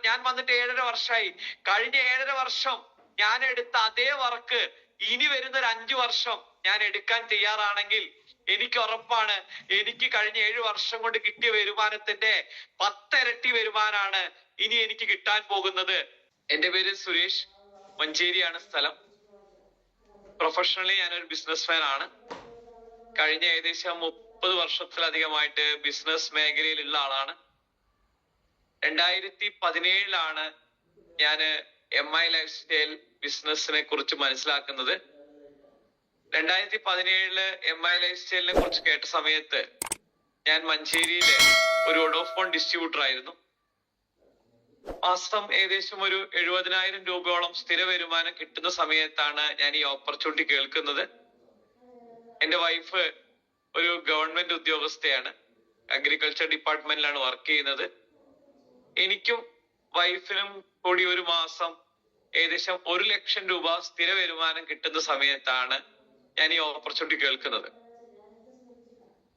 ഞാൻ വന്നിട്ട് 7.5 വർഷമായി. കഴിഞ്ഞ 7.5 വർഷം ഞാൻ എടുത്ത അതേ വർക്ക് ഇനി വരുന്ന ഒരു 5 വർഷം ഞാൻ എടുക്കാൻ തയ്യാറാണെങ്കിൽ എനിക്ക് ഉറപ്പാണ്, എനിക്ക് കഴിഞ്ഞ 7 വർഷം കൊണ്ട് കിട്ടിയ വരുമാനത്തിന്റെ 10 ഇരട്ടി വരുമാനാണ് ഇനി എനിക്ക് കിട്ടാൻ പോകുന്നത്. എന്റെ പേര് സുരേഷ്, മഞ്ചേരിയാണ് സ്ഥലം. പ്രൊഫഷണലി ഞാനൊരു ബിസിനസ്മാൻ ആണ്. കഴിഞ്ഞ ഏകദേശം 30 വർഷത്തിലധികമായിട്ട് ബിസിനസ് മേഖലയിലുള്ള ആളാണ്. 2017 ഞാന് MI ലൈഫ് സ്റ്റൈൽ ബിസിനസിനെ കുറിച്ച് മനസ്സിലാക്കുന്നത്. 2017 MI ലൈഫ് സ്റ്റൈലിനെ കുറിച്ച് കേട്ട സമയത്ത് ഞാൻ മഞ്ചേരിയിലെ ഒരു വോഡാഫോൺ ഡിസ്ട്രിബ്യൂട്ടർ ആയിരുന്നു. മാസം ഏകദേശം ഒരു 70,000 രൂപയോളം സ്ഥിര വരുമാനം കിട്ടുന്ന സമയത്താണ് ഞാൻ ഈ ഓപ്പർച്യൂണിറ്റി കേൾക്കുന്നത്. എന്റെ വൈഫ് ഒരു ഗവൺമെന്റ് ഉദ്യോഗസ്ഥയാണ്, അഗ്രികൾച്ചർ ഡിപ്പാർട്ട്മെന്റിലാണ് വർക്ക് ചെയ്യുന്നത്. എനിക്കും വൈഫിനും കൂടി ഒരു മാസം ഏകദേശം 1 ലക്ഷം രൂപ സ്ഥിര വരുമാനം കിട്ടുന്ന സമയത്താണ് ഞാൻ ഈ ഓപ്പർച്യൂണിറ്റി കേൾക്കുന്നത്.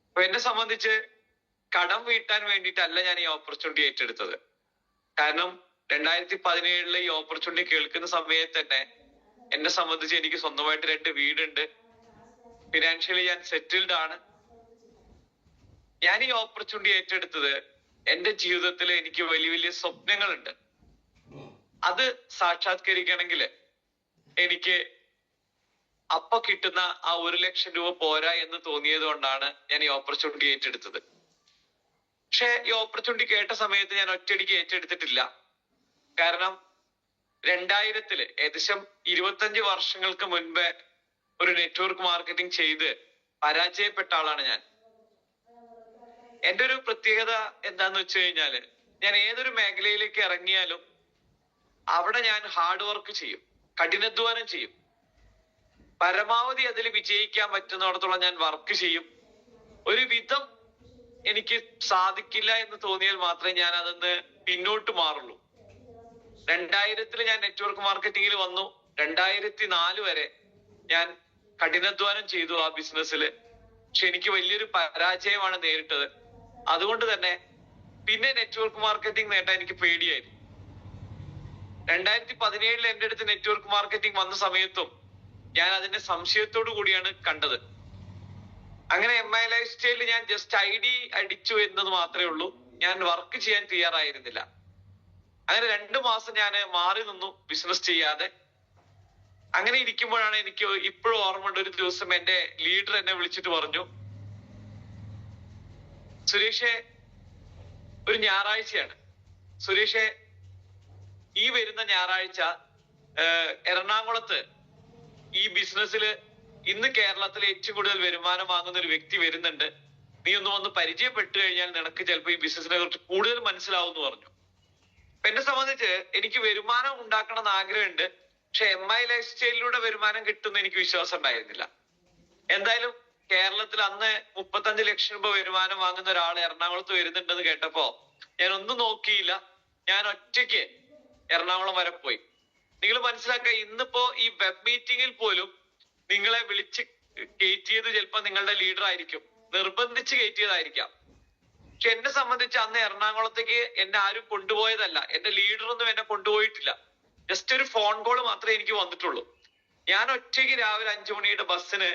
അപ്പൊ എന്നെ സംബന്ധിച്ച് കടം വീട്ടാൻ വേണ്ടിയിട്ടല്ല ഞാൻ ഈ ഓപ്പർച്യൂണിറ്റി ഏറ്റെടുത്തത്. കാരണം 2017 ഈ ഓപ്പർച്യൂണിറ്റി കേൾക്കുന്ന സമയത്ത് തന്നെ എന്നെ സംബന്ധിച്ച് എനിക്ക് സ്വന്തമായിട്ട് 2 വീടുണ്ട്, ഫിനാൻഷ്യലി ഞാൻ സെറ്റിൽഡ് ആണ്. ഞാൻ ഈ ഓപ്പർച്യൂണിറ്റി ഏറ്റെടുത്തത് എന്റെ ജീവിതത്തിൽ എനിക്ക് വലിയ വലിയ സ്വപ്നങ്ങളുണ്ട്. അത് സാക്ഷാത്കരിക്കണമെങ്കിൽ എനിക്ക് അപ്പൊ കിട്ടുന്ന ആ 1 ലക്ഷം രൂപ പോരാ എന്ന് തോന്നിയത് കൊണ്ടാണ് ഞാൻ ഈ ഓപ്പർച്യൂണിറ്റി ഏറ്റെടുത്തത്. പക്ഷെ ഈ ഓപ്പർച്യൂണിറ്റി കേട്ട സമയത്ത് ഞാൻ ഒറ്റയടിക്ക് ഏറ്റെടുത്തിട്ടില്ല. കാരണം 2000 ഏകദേശം 25 വർഷങ്ങൾക്ക് മുൻപേ ഒരു നെറ്റ്വർക്ക് മാർക്കറ്റിംഗ് ചെയ്ത് പരാജയപ്പെട്ട ആളാണ് ഞാൻ. എന്റെ ഒരു പ്രത്യേകത എന്താന്ന് വെച്ച് കഴിഞ്ഞാല്, ഞാൻ ഏതൊരു മേഖലയിലേക്ക് ഇറങ്ങിയാലും അവിടെ ഞാൻ ഹാർഡ് വർക്ക് ചെയ്യും, കഠിനാധ്വാനം ചെയ്യും. പരമാവധി അതിൽ വിജയിക്കാൻ പറ്റുന്നിടത്തോളം ഞാൻ വർക്ക് ചെയ്യും. ഒരു വിധം എനിക്ക് സാധിക്കില്ല എന്ന് തോന്നിയാൽ മാത്രമേ ഞാൻ അതൊന്ന് പിന്നോട്ട് മാറുള്ളൂ. 2000 ഞാൻ നെറ്റ്വർക്ക് മാർക്കറ്റിംഗിൽ വന്നു. 2004 വരെ ഞാൻ കഠിനാധ്വാനം ചെയ്തു ആ ബിസിനസ്സിൽ. പക്ഷെ എനിക്ക് വലിയൊരു പരാജയമാണ് നേരിട്ടത്. അതുകൊണ്ട് തന്നെ പിന്നെ നെറ്റ്വർക്ക് മാർക്കറ്റിംഗ് നേട്ടാൻ എനിക്ക് പേടിയായിരുന്നു. 2017 എന്റെ അടുത്ത് നെറ്റ്വർക്ക് മാർക്കറ്റിംഗ് വന്ന സമയത്തും ഞാൻ അതിന്റെ സംശയത്തോടു കൂടിയാണ് കണ്ടത്. അങ്ങനെ MI ലൈഫ് സ്റ്റൈലിൽ ഞാൻ ജസ്റ്റ് ID അടിച്ചു എന്നത് മാത്രമേ ഉള്ളൂ. ഞാൻ വർക്ക് ചെയ്യാൻ തയ്യാറായിരുന്നില്ല. അങ്ങനെ 2 മാസം ഞാൻ മാറി നിന്നു ബിസിനസ് ചെയ്യാതെ. അങ്ങനെ ഇരിക്കുമ്പോഴാണ് എനിക്ക് ഇപ്പോഴും ഓർമ്മയുണ്ട്, ഒരു ദിവസം എന്റെ ലീഡർ എന്നെ വിളിച്ചിട്ട് പറഞ്ഞു, സുരേഷെ, ഒരു ഞായറാഴ്ചയാണ്, സുരേഷെ ഈ വരുന്ന ഞായറാഴ്ച എറണാകുളത്ത് ഈ ബിസിനസ്സിൽ ഇന്ന് കേരളത്തിൽ ഏറ്റവും കൂടുതൽ വരുമാനം വാങ്ങുന്ന ഒരു വ്യക്തി വരുന്നുണ്ട്, നീ ഒന്ന് വന്ന് പരിചയപ്പെട്ടു കഴിഞ്ഞാൽ നിനക്ക് ചിലപ്പോൾ ഈ ബിസിനസിനെ കുറിച്ച് കൂടുതൽ മനസ്സിലാവും എന്ന് പറഞ്ഞു. എന്നെ സംബന്ധിച്ച് എനിക്ക് വരുമാനം ഉണ്ടാക്കണം എന്ന് ആഗ്രഹമുണ്ട്, പക്ഷെ MI ലൈഫ് സ്റ്റൈലിലൂടെ വരുമാനം കിട്ടുമെന്ന് എനിക്ക് വിശ്വാസം ഉണ്ടായിരുന്നില്ല. എന്തായാലും കേരളത്തിൽ അന്ന് 35 ലക്ഷം രൂപ വരുമാനം വാങ്ങുന്ന ഒരാൾ എറണാകുളത്ത് വരുന്നുണ്ടെന്ന് കേട്ടപ്പോ ഞാൻ ഒന്നും നോക്കിയില്ല, ഞാൻ ഒറ്റയ്ക്ക് എറണാകുളം വരെ പോയി. നിങ്ങൾ മനസ്സിലാക്കുക, ഇന്നിപ്പോ ഈ വെബ് മീറ്റിംഗിൽ പോലും നിങ്ങളെ വിളിച്ച് കയറ്റിയത് ചിലപ്പോ നിങ്ങളുടെ ലീഡർ ആയിരിക്കും, നിർബന്ധിച്ച് കയറ്റിയതായിരിക്കാം. പക്ഷെ എന്നെ സംബന്ധിച്ച് അന്ന് എറണാകുളത്തേക്ക് എന്നെ ആരും കൊണ്ടുപോയതല്ല, എന്റെ ലീഡറൊന്നും എന്നെ കൊണ്ടുപോയിട്ടില്ല. ജസ്റ്റ് ഒരു ഫോൺ കോൾ മാത്രമേ എനിക്ക് വന്നിട്ടുള്ളൂ. ഞാൻ ഒറ്റയ്ക്ക് രാവിലെ 5 മണിയുടെ ബസ്സിന്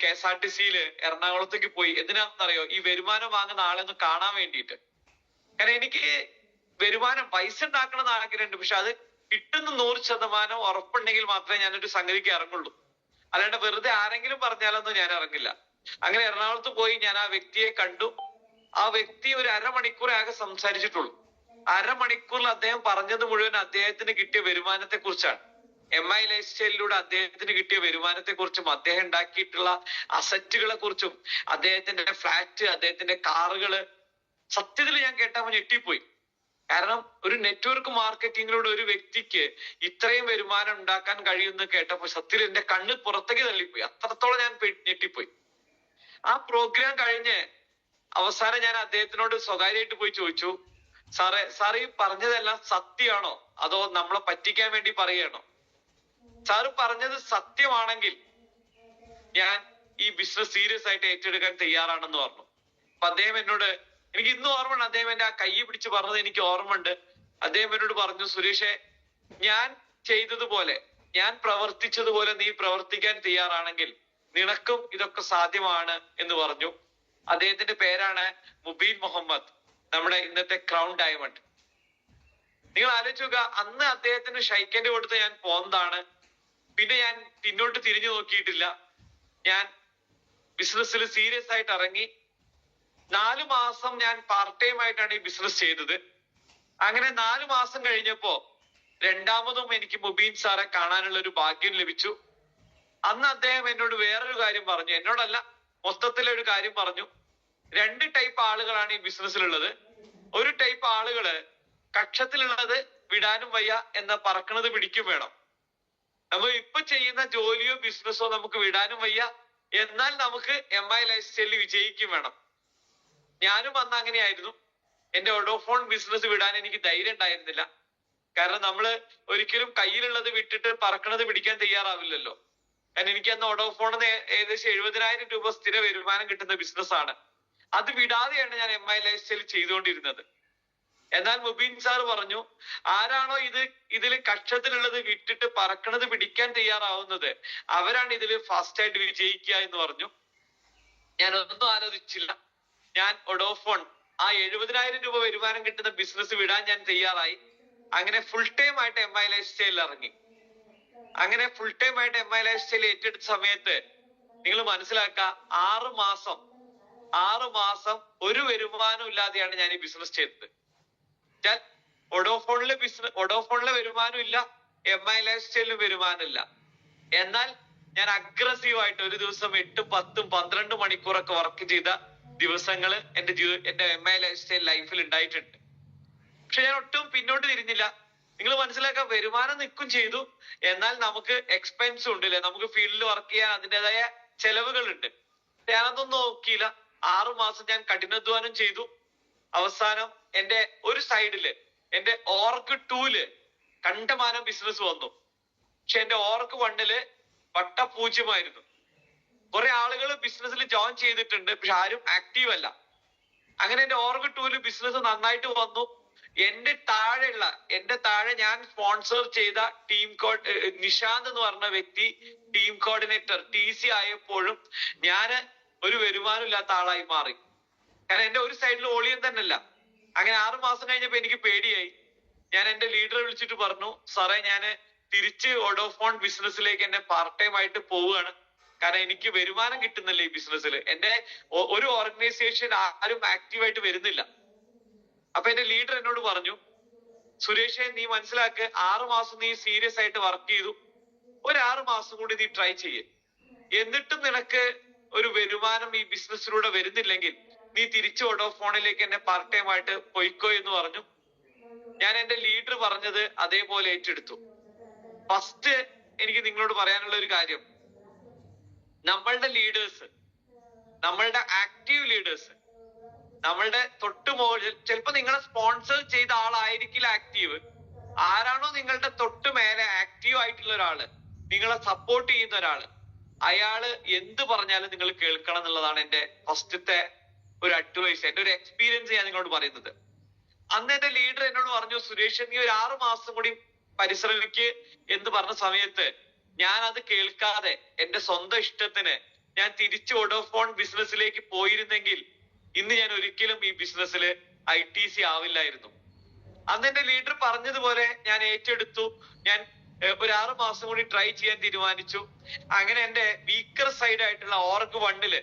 KSRTC എറണാകുളത്തേക്ക് പോയി. എന്തിനാണെന്നറിയോ? ഈ വരുമാനം വാങ്ങുന്ന ആളെ ഒന്ന് കാണാൻ വേണ്ടിയിട്ട്. കാരണം എനിക്ക് വരുമാനം, പൈസ ഉണ്ടാക്കണമെന്ന് ആഗ്രഹമുണ്ട്, പക്ഷെ അത് കിട്ടുന്ന 100% ഉറപ്പുണ്ടെങ്കിൽ മാത്രമേ ഞാനൊരു സംഗതിക്ക് ഇറങ്ങുള്ളൂ. അല്ലാണ്ട് വെറുതെ ആരെങ്കിലും പറഞ്ഞാലൊന്നും ഞാൻ ഇറങ്ങില്ല. അങ്ങനെ എറണാകുളത്ത് പോയി ഞാൻ ആ വ്യക്തിയെ കണ്ടു. ആ വ്യക്തി ഒരു അരമണിക്കൂർ ആകെ സംസാരിച്ചിട്ടുള്ളൂ. അരമണിക്കൂറിൽ അദ്ദേഹം പറഞ്ഞത് മുഴുവൻ അദ്ദേഹത്തിന് കിട്ടിയ വരുമാനത്തെ കുറിച്ചാണ്. MI ലൈഫ് സ്റ്റൈലിലൂടെ അദ്ദേഹത്തിന് കിട്ടിയ വരുമാനത്തെ കുറിച്ചും അദ്ദേഹം ഉണ്ടാക്കിയിട്ടുള്ള അസറ്റുകളെ കുറിച്ചും അദ്ദേഹത്തിന്റെ ഫ്ലാറ്റ്, അദ്ദേഹത്തിന്റെ കാറുകള്. സത്യത്തിൽ ഞാൻ കേട്ടപ്പോൾ ഞെട്ടിപ്പോയി. കാരണം ഒരു നെറ്റ്വർക്ക് മാർക്കറ്റിംഗിലൂടെ ഒരു വ്യക്തിക്ക് ഇത്രയും വരുമാനം ഉണ്ടാക്കാൻ കഴിയുമെന്ന് കേട്ടപ്പോൾ സത്യത്തിൽ എന്റെ കണ്ണ് പുറത്തേക്ക് തള്ളിപ്പോയി. അത്രത്തോളം ഞാൻ ഞെട്ടിപ്പോയി. ആ പ്രോഗ്രാം കഴിഞ്ഞ് അവസാനം ഞാൻ അദ്ദേഹത്തിനോട് സ്വകാര്യമായിട്ട് പോയി ചോദിച്ചു, സാറ് ഈ പറഞ്ഞതെല്ലാം സത്യമാണോ അതോ നമ്മളെ പറ്റിക്കാൻ വേണ്ടി പറയുകയാണോ? സാറ് പറഞ്ഞത് സത്യമാണെങ്കിൽ ഞാൻ ഈ ബിസിനസ് സീരിയസ് ആയിട്ട് ഏറ്റെടുക്കാൻ തയ്യാറാണെന്ന് പറഞ്ഞു. അപ്പൊ അദ്ദേഹം എന്നോട്, എനിക്ക് ഇന്നും ഓർമ്മയുണ്ട്, അദ്ദേഹം എന്റെ ആ കൈ പിടിച്ച് പറഞ്ഞത് എനിക്ക് ഓർമ്മയുണ്ട്, അദ്ദേഹം എന്നോട് പറഞ്ഞു, സുരേഷെ, ഞാൻ ചെയ്തതുപോലെ, ഞാൻ പ്രവർത്തിച്ചതുപോലെ നീ പ്രവർത്തിക്കാൻ തയ്യാറാണെങ്കിൽ നിനക്കും ഇതൊക്കെ സാധ്യമാണ് എന്ന് പറഞ്ഞു. അദ്ദേഹത്തിന്റെ പേരാണ് മുബീൻ മുഹമ്മദ്, നമ്മുടെ ഇന്നത്തെ ക്രൗൺ ഡയമണ്ട്. നിങ്ങൾ ആലോചിക്കുക, അന്ന് അദ്ദേഹത്തിന് ഷൈക്കൻഡ് കൊടുത്ത് ഞാൻ പോന്നതാണ്. പിന്നെ ഞാൻ പിന്നോട്ട് തിരിഞ്ഞു നോക്കിയിട്ടില്ല. ഞാൻ ബിസിനസ്സിൽ സീരിയസ് ആയിട്ട് ഇറങ്ങി. 4 മാസം ഞാൻ പാർട്ട് ടൈം ആയിട്ടാണ് ഈ ബിസിനസ് ചെയ്തത്. അങ്ങനെ 4 മാസം കഴിഞ്ഞപ്പോ രണ്ടാമതും എനിക്ക് മുബീൻ സാറെ കാണാനുള്ള ഒരു ഭാഗ്യം ലഭിച്ചു. അന്ന് അദ്ദേഹം എന്നോട് വേറൊരു കാര്യം പറഞ്ഞു, എന്നോടല്ല, മൊത്തത്തിലൊരു കാര്യം പറഞ്ഞു. 2 ടൈപ്പ് ആളുകളാണ് ഈ ബിസിനസ്സിലുള്ളത്. ഒരു ടൈപ്പ് ആളുകള് കക്ഷത്തിലുള്ളത് വിടാനും വയ്യ എന്ന പറക്കണത് പിടിക്കും വേണം. നമ്മൾ ഇപ്പൊ ചെയ്യുന്ന ജോലിയോ ബിസിനസ്സോ നമുക്ക് വിടാനും വയ്യ, എന്നാൽ നമുക്ക് MI ലൈഫ് സ്റ്റൈലിൽ വിജയിക്കും വേണം. ഞാനും അന്ന് അങ്ങനെയായിരുന്നു. എന്റെ ഒഡോഫോൺ ബിസിനസ് വിടാൻ എനിക്ക് ധൈര്യം ഉണ്ടായിരുന്നില്ല. കാരണം നമ്മള് ഒരിക്കലും കയ്യിലുള്ളത് വിട്ടിട്ട് പറക്കണത് പിടിക്കാൻ തയ്യാറാവില്ലല്ലോ. കാരണം എനിക്ക് അന്ന് ഒഡോഫോണിന് ഏകദേശം 70,000 രൂപ സ്ഥിര വരുമാനം കിട്ടുന്ന ബിസിനസ്സാണ്. അത് വിടാതെയാണ് ഞാൻ MI ലൈഫ് സ്റ്റൈൽ ചെയ്തുകൊണ്ടിരുന്നത്. എന്നാൽ മുബീൻ സാർ പറഞ്ഞു, ആരാണോ ഇതിൽ കക്ഷത്തിലുള്ളത് വിട്ടിട്ട് പറക്കണത് പിടിക്കാൻ തയ്യാറാവുന്നത് അവരാണ് ഇതിൽ ഫാസ്റ്റ് ആയിട്ട് വിജയിക്കുക എന്ന് പറഞ്ഞു. ഞാൻ ഒന്നും ആലോചിച്ചില്ല. ഞാൻ ഒഡോഫോൺ ആ 70,000 രൂപ വരുമാനം കിട്ടുന്ന ബിസിനസ് വിടാൻ ഞാൻ തയ്യാറായി. അങ്ങനെ ഫുൾ ടൈം ആയിട്ട് MI ലൈഫ് സ്റ്റൈലിൽ ഇറങ്ങി. അങ്ങനെ ഫുൾ ടൈം ആയിട്ട് MI ലൈഫ് സ്റ്റൈൽ ഏറ്റെടുത്ത സമയത്ത് നിങ്ങൾ മനസ്സിലാക്കുക, 6 മാസം ഒരു വരുമാനം ഇല്ലാതെയാണ് ഞാൻ ഈ ബിസിനസ് ചെയ്തത്. ഞാൻ ഒഡോഫോണിലെ വരുമാനം ഇല്ല, MI ലൈഫ് സ്റ്റൈലിലും വരുമാനം ഇല്ല. എന്നാൽ ഞാൻ അഗ്രസീവായിട്ട് ഒരു ദിവസം 8, 10, 12 മണിക്കൂറൊക്കെ വർക്ക് ചെയ്ത ദിവസങ്ങൾ എന്റെ MI ലൈഫ് സ്റ്റൈൽ ലൈഫിൽ ഉണ്ടായിട്ടുണ്ട്. പക്ഷെ ഞാൻ ഒട്ടും പിന്നോട്ട് തിരിഞ്ഞില്ല. നിങ്ങൾ മനസ്സിലാക്കുക, വരുമാനം നിൽക്കും ചെയ്തു, എന്നാൽ നമുക്ക് എക്സ്പെൻസും ഉണ്ടല്ലേ, നമുക്ക് ഫീൽഡിൽ വർക്ക് ചെയ്യാൻ അതിൻ്റെതായ ചെലവുകളുണ്ട്. ഞാനതൊന്നും നോക്കിയില്ല. 6 മാസം ഞാൻ കഠിനാധ്വാനം ചെയ്തു. അവസാനം എന്റെ ഒരു സൈഡില്, എന്റെ ഓർക്ക് 2-ല് കണ്ടമാനം ബിസിനസ് വന്നു. പക്ഷെ എന്റെ ഓർക്ക് 1-ല് വട്ടപൂജ്യമായിരുന്നു. കുറെ ആളുകൾ ബിസിനസ്സിൽ ജോയിൻ ചെയ്തിട്ടുണ്ട്, പക്ഷെ ആരും ആക്റ്റീവ് അല്ല. അങ്ങനെ എന്റെ ഓർക്ക് 2-ല് ബിസിനസ് നന്നായിട്ട് വന്നു. എന്റെ താഴെ ഞാൻ സ്പോൺസർ ചെയ്ത ടീം നിഷാന്ത് എന്ന് പറഞ്ഞ വ്യക്തി ടീം കോർഡിനേറ്റർ TC ആയപ്പോഴും ഞാന് ഒരു വരുമാനം ഇല്ലാത്ത ആളായി മാറി. കാരണം എന്റെ ഒരു സൈഡിൽ ഓളിയൻ തന്നെ അല്ല. അങ്ങനെ 6 മാസം കഴിഞ്ഞപ്പോ എനിക്ക് പേടിയായി. ഞാൻ എന്റെ ലീഡറെ വിളിച്ചിട്ട് പറഞ്ഞു, സാറേ, ഞാന് തിരിച്ച് ഒഡോഫോൺ ബിസിനസ്സിലേക്ക് എന്നെ പാർട്ട് ടൈം ആയിട്ട് പോവുകയാണ്. കാരണം എനിക്ക് വരുമാനം കിട്ടുന്നില്ല ഈ ബിസിനസ്സിൽ. എന്റെ ഒരു ഓർഗനൈസേഷൻ ആരും ആക്റ്റീവായിട്ട് വരുന്നില്ല. അപ്പൊ എന്റെ ലീഡർ എന്നോട് പറഞ്ഞു, സുരേഷെ, നീ മനസ്സിലാക്ക്, 6 മാസം നീ സീരിയസ് ആയിട്ട് വർക്ക് ചെയ്തു. ഒരു 6 മാസം കൂടി നീ ട്രൈ ചെയ്യ്. എന്നിട്ടും നിനക്ക് ഒരു വരുമാനം ഈ ബിസിനസ്സിലൂടെ വരുന്നില്ലെങ്കിൽ നീ തിരിച്ചു ഒഡോഫോണിലേക്ക് എന്നെ പാർട്ട് ടൈം ആയിട്ട് പോയിക്കോ എന്ന് പറഞ്ഞു. ഞാൻ എന്റെ ലീഡർ പറഞ്ഞത് അതേപോലെ ഏറ്റെടുത്തു. ഫസ്റ്റ് എനിക്ക് നിങ്ങളോട് പറയാനുള്ള ഒരു കാര്യം, നമ്മളുടെ ലീഡേഴ്സ്, നമ്മളുടെ ആക്റ്റീവ് ലീഡേഴ്സ്, നമ്മളുടെ തൊട്ട് മുകളിൽ, ചിലപ്പോ നിങ്ങളെ സ്പോൺസർ ചെയ്ത ആളായിരിക്കില്ല ആക്റ്റീവ്. ആരാണോ നിങ്ങളുടെ തൊട്ട് മേലെ ആക്റ്റീവ് ആയിട്ടുള്ള ഒരാള്, നിങ്ങളെ സപ്പോർട്ട് ചെയ്യുന്ന ഒരാള്, അയാള് എന്ത് പറഞ്ഞാലും നിങ്ങൾ കേൾക്കണം എന്നുള്ളതാണ് എന്റെ ഫസ്റ്റത്തെ ഒരു അഡ്വൈസ്, എന്റെ ഒരു എക്സ്പീരിയൻസ് ഞാൻ നിങ്ങളോട് പറയുന്നത്. അന്ന് എന്റെ ലീഡർ എന്നോട് പറഞ്ഞു, സുരേഷ്, നീ ഒരു 6 മാസം കൂടി പരിശ്രമിക്ക് എന്ന് പറഞ്ഞ സമയത്ത് ഞാൻ അത് കേൾക്കാതെ എന്റെ സ്വന്തം ഇഷ്ടത്തിന് ഞാൻ തിരിച്ചു ഒഡോഫോൺ ബിസിനസ്സിലേക്ക് പോയിരുന്നെങ്കിൽ ഇന്ന് ഞാൻ ഒരിക്കലും ഈ ബിസിനസ്സിൽ ITC ആവില്ലായിരുന്നു. അന്ന് എന്റെ ലീഡർ പറഞ്ഞതുപോലെ ഞാൻ ഏറ്റെടുത്തു. ഞാൻ ഒരു 6 മാസം കൂടി ട്രൈ ചെയ്യാൻ തീരുമാനിച്ചു. അങ്ങനെ എന്റെ വീക്കർ സൈഡ് ആയിട്ടുള്ള ഓർക്ക് 1-ല്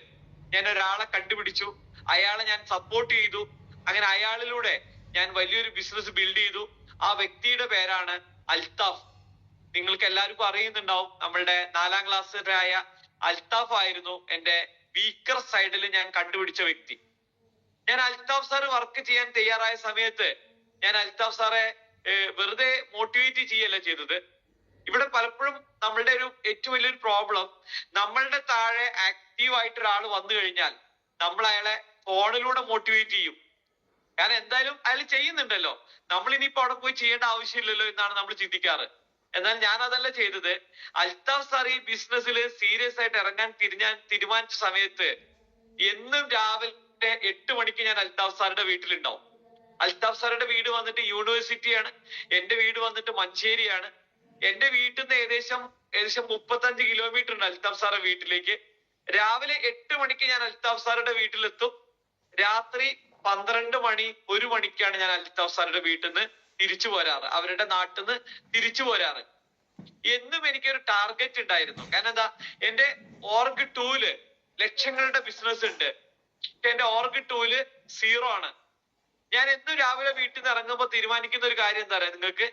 ഞാൻ ഒരാളെ കണ്ടുപിടിച്ചു. അയാളെ ഞാൻ സപ്പോർട്ട് ചെയ്തു. അങ്ങനെ അയാളിലൂടെ ഞാൻ വലിയൊരു ബിസിനസ് ബിൽഡ് ചെയ്തു. ആ വ്യക്തിയുടെ പേരാണ് അൽത്താഫ്. നിങ്ങൾക്ക് എല്ലാവർക്കും അറിയുന്നുണ്ടാവും, നമ്മളുടെ 4ാം ക്ലാസ്സിലായ അൽത്താഫ് ആയിരുന്നു എന്റെ വീക്കർ സൈഡിൽ ഞാൻ കണ്ടുപിടിച്ച വ്യക്തി. ഞാൻ അൽത്താഫ് സാറ് വർക്ക് ചെയ്യാൻ തയ്യാറായ സമയത്ത് ഞാൻ അൽത്താഫ് സാറെ വെറുതെ മോട്ടിവേറ്റ് ചെയ്യല്ല ചെയ്തത്. ഇവിടെ പലപ്പോഴും നമ്മളുടെ ഒരു ഏറ്റവും വലിയൊരു പ്രോബ്ലം, നമ്മളുടെ താഴെ ആക്റ്റീവ് ആയിട്ട് ഒരാൾ വന്നു കഴിഞ്ഞാൽ നമ്മൾ അയാളെ ഫോണിലൂടെ മോട്ടിവേറ്റ് ചെയ്യും. കാരണം എന്തായാലും അയാൾ ചെയ്യുന്നുണ്ടല്ലോ, നമ്മൾ ഇനിയിപ്പോ അവിടെ പോയി ചെയ്യേണ്ട ആവശ്യമില്ലല്ലോ എന്നാണ് നമ്മൾ ചിന്തിക്കാറ്. എന്നാൽ ഞാൻ അതല്ല ചെയ്തത്. അൽത്താഫ് സാർ ഈ ബിസിനസ്സിൽ സീരിയസ് ആയിട്ട് ഇറങ്ങാൻ തീരുമാനിച്ച സമയത്ത് എന്നും രാവിലെ 8 മണിക്ക് ഞാൻ അൽത്താഫ് സാറിന്റെ വീട്ടിലുണ്ടാവും. അൽത്താഫ് സാറുടെ വീട് വന്നിട്ട് യൂണിവേഴ്സിറ്റിയാണ്, എന്റെ വീട് വന്നിട്ട് മഞ്ചേരിയാണ്. എന്റെ വീട്ടിൽ നിന്ന് ഏകദേശം 35 കിലോമീറ്റർ ഉണ്ട് അൽത്താഫ് സാറുടെ വീട്ടിലേക്ക്. രാവിലെ 8 മണിക്ക് ഞാൻ അൽത്താഫ് സാറുടെ വീട്ടിലെത്തും. രാത്രി 12 മണി 1 മണിക്കാണ് ഞാൻ അൽത്താഫ് സാറുടെ വീട്ടിൽ നിന്ന് തിരിച്ചു പോരാറ്, അവരുടെ നാട്ടിൽ നിന്ന് തിരിച്ചു പോരാറ്. എന്നും എനിക്കൊരു ടാർഗറ്റ് ഉണ്ടായിരുന്നു. കാരണം എന്താ, എന്റെ ഓർഗ് 2-ല് ലക്ഷങ്ങളുടെ ബിസിനസ് ഉണ്ട്. എന്റെ ഓർഗ് 2-ല് 0 ആണ്. ഞാൻ എന്നും രാവിലെ വീട്ടിൽ നിന്ന് ഇറങ്ങുമ്പോൾ തീരുമാനിക്കുന്ന ഒരു കാര്യം എന്താ പറയാ നിങ്ങൾക്ക്,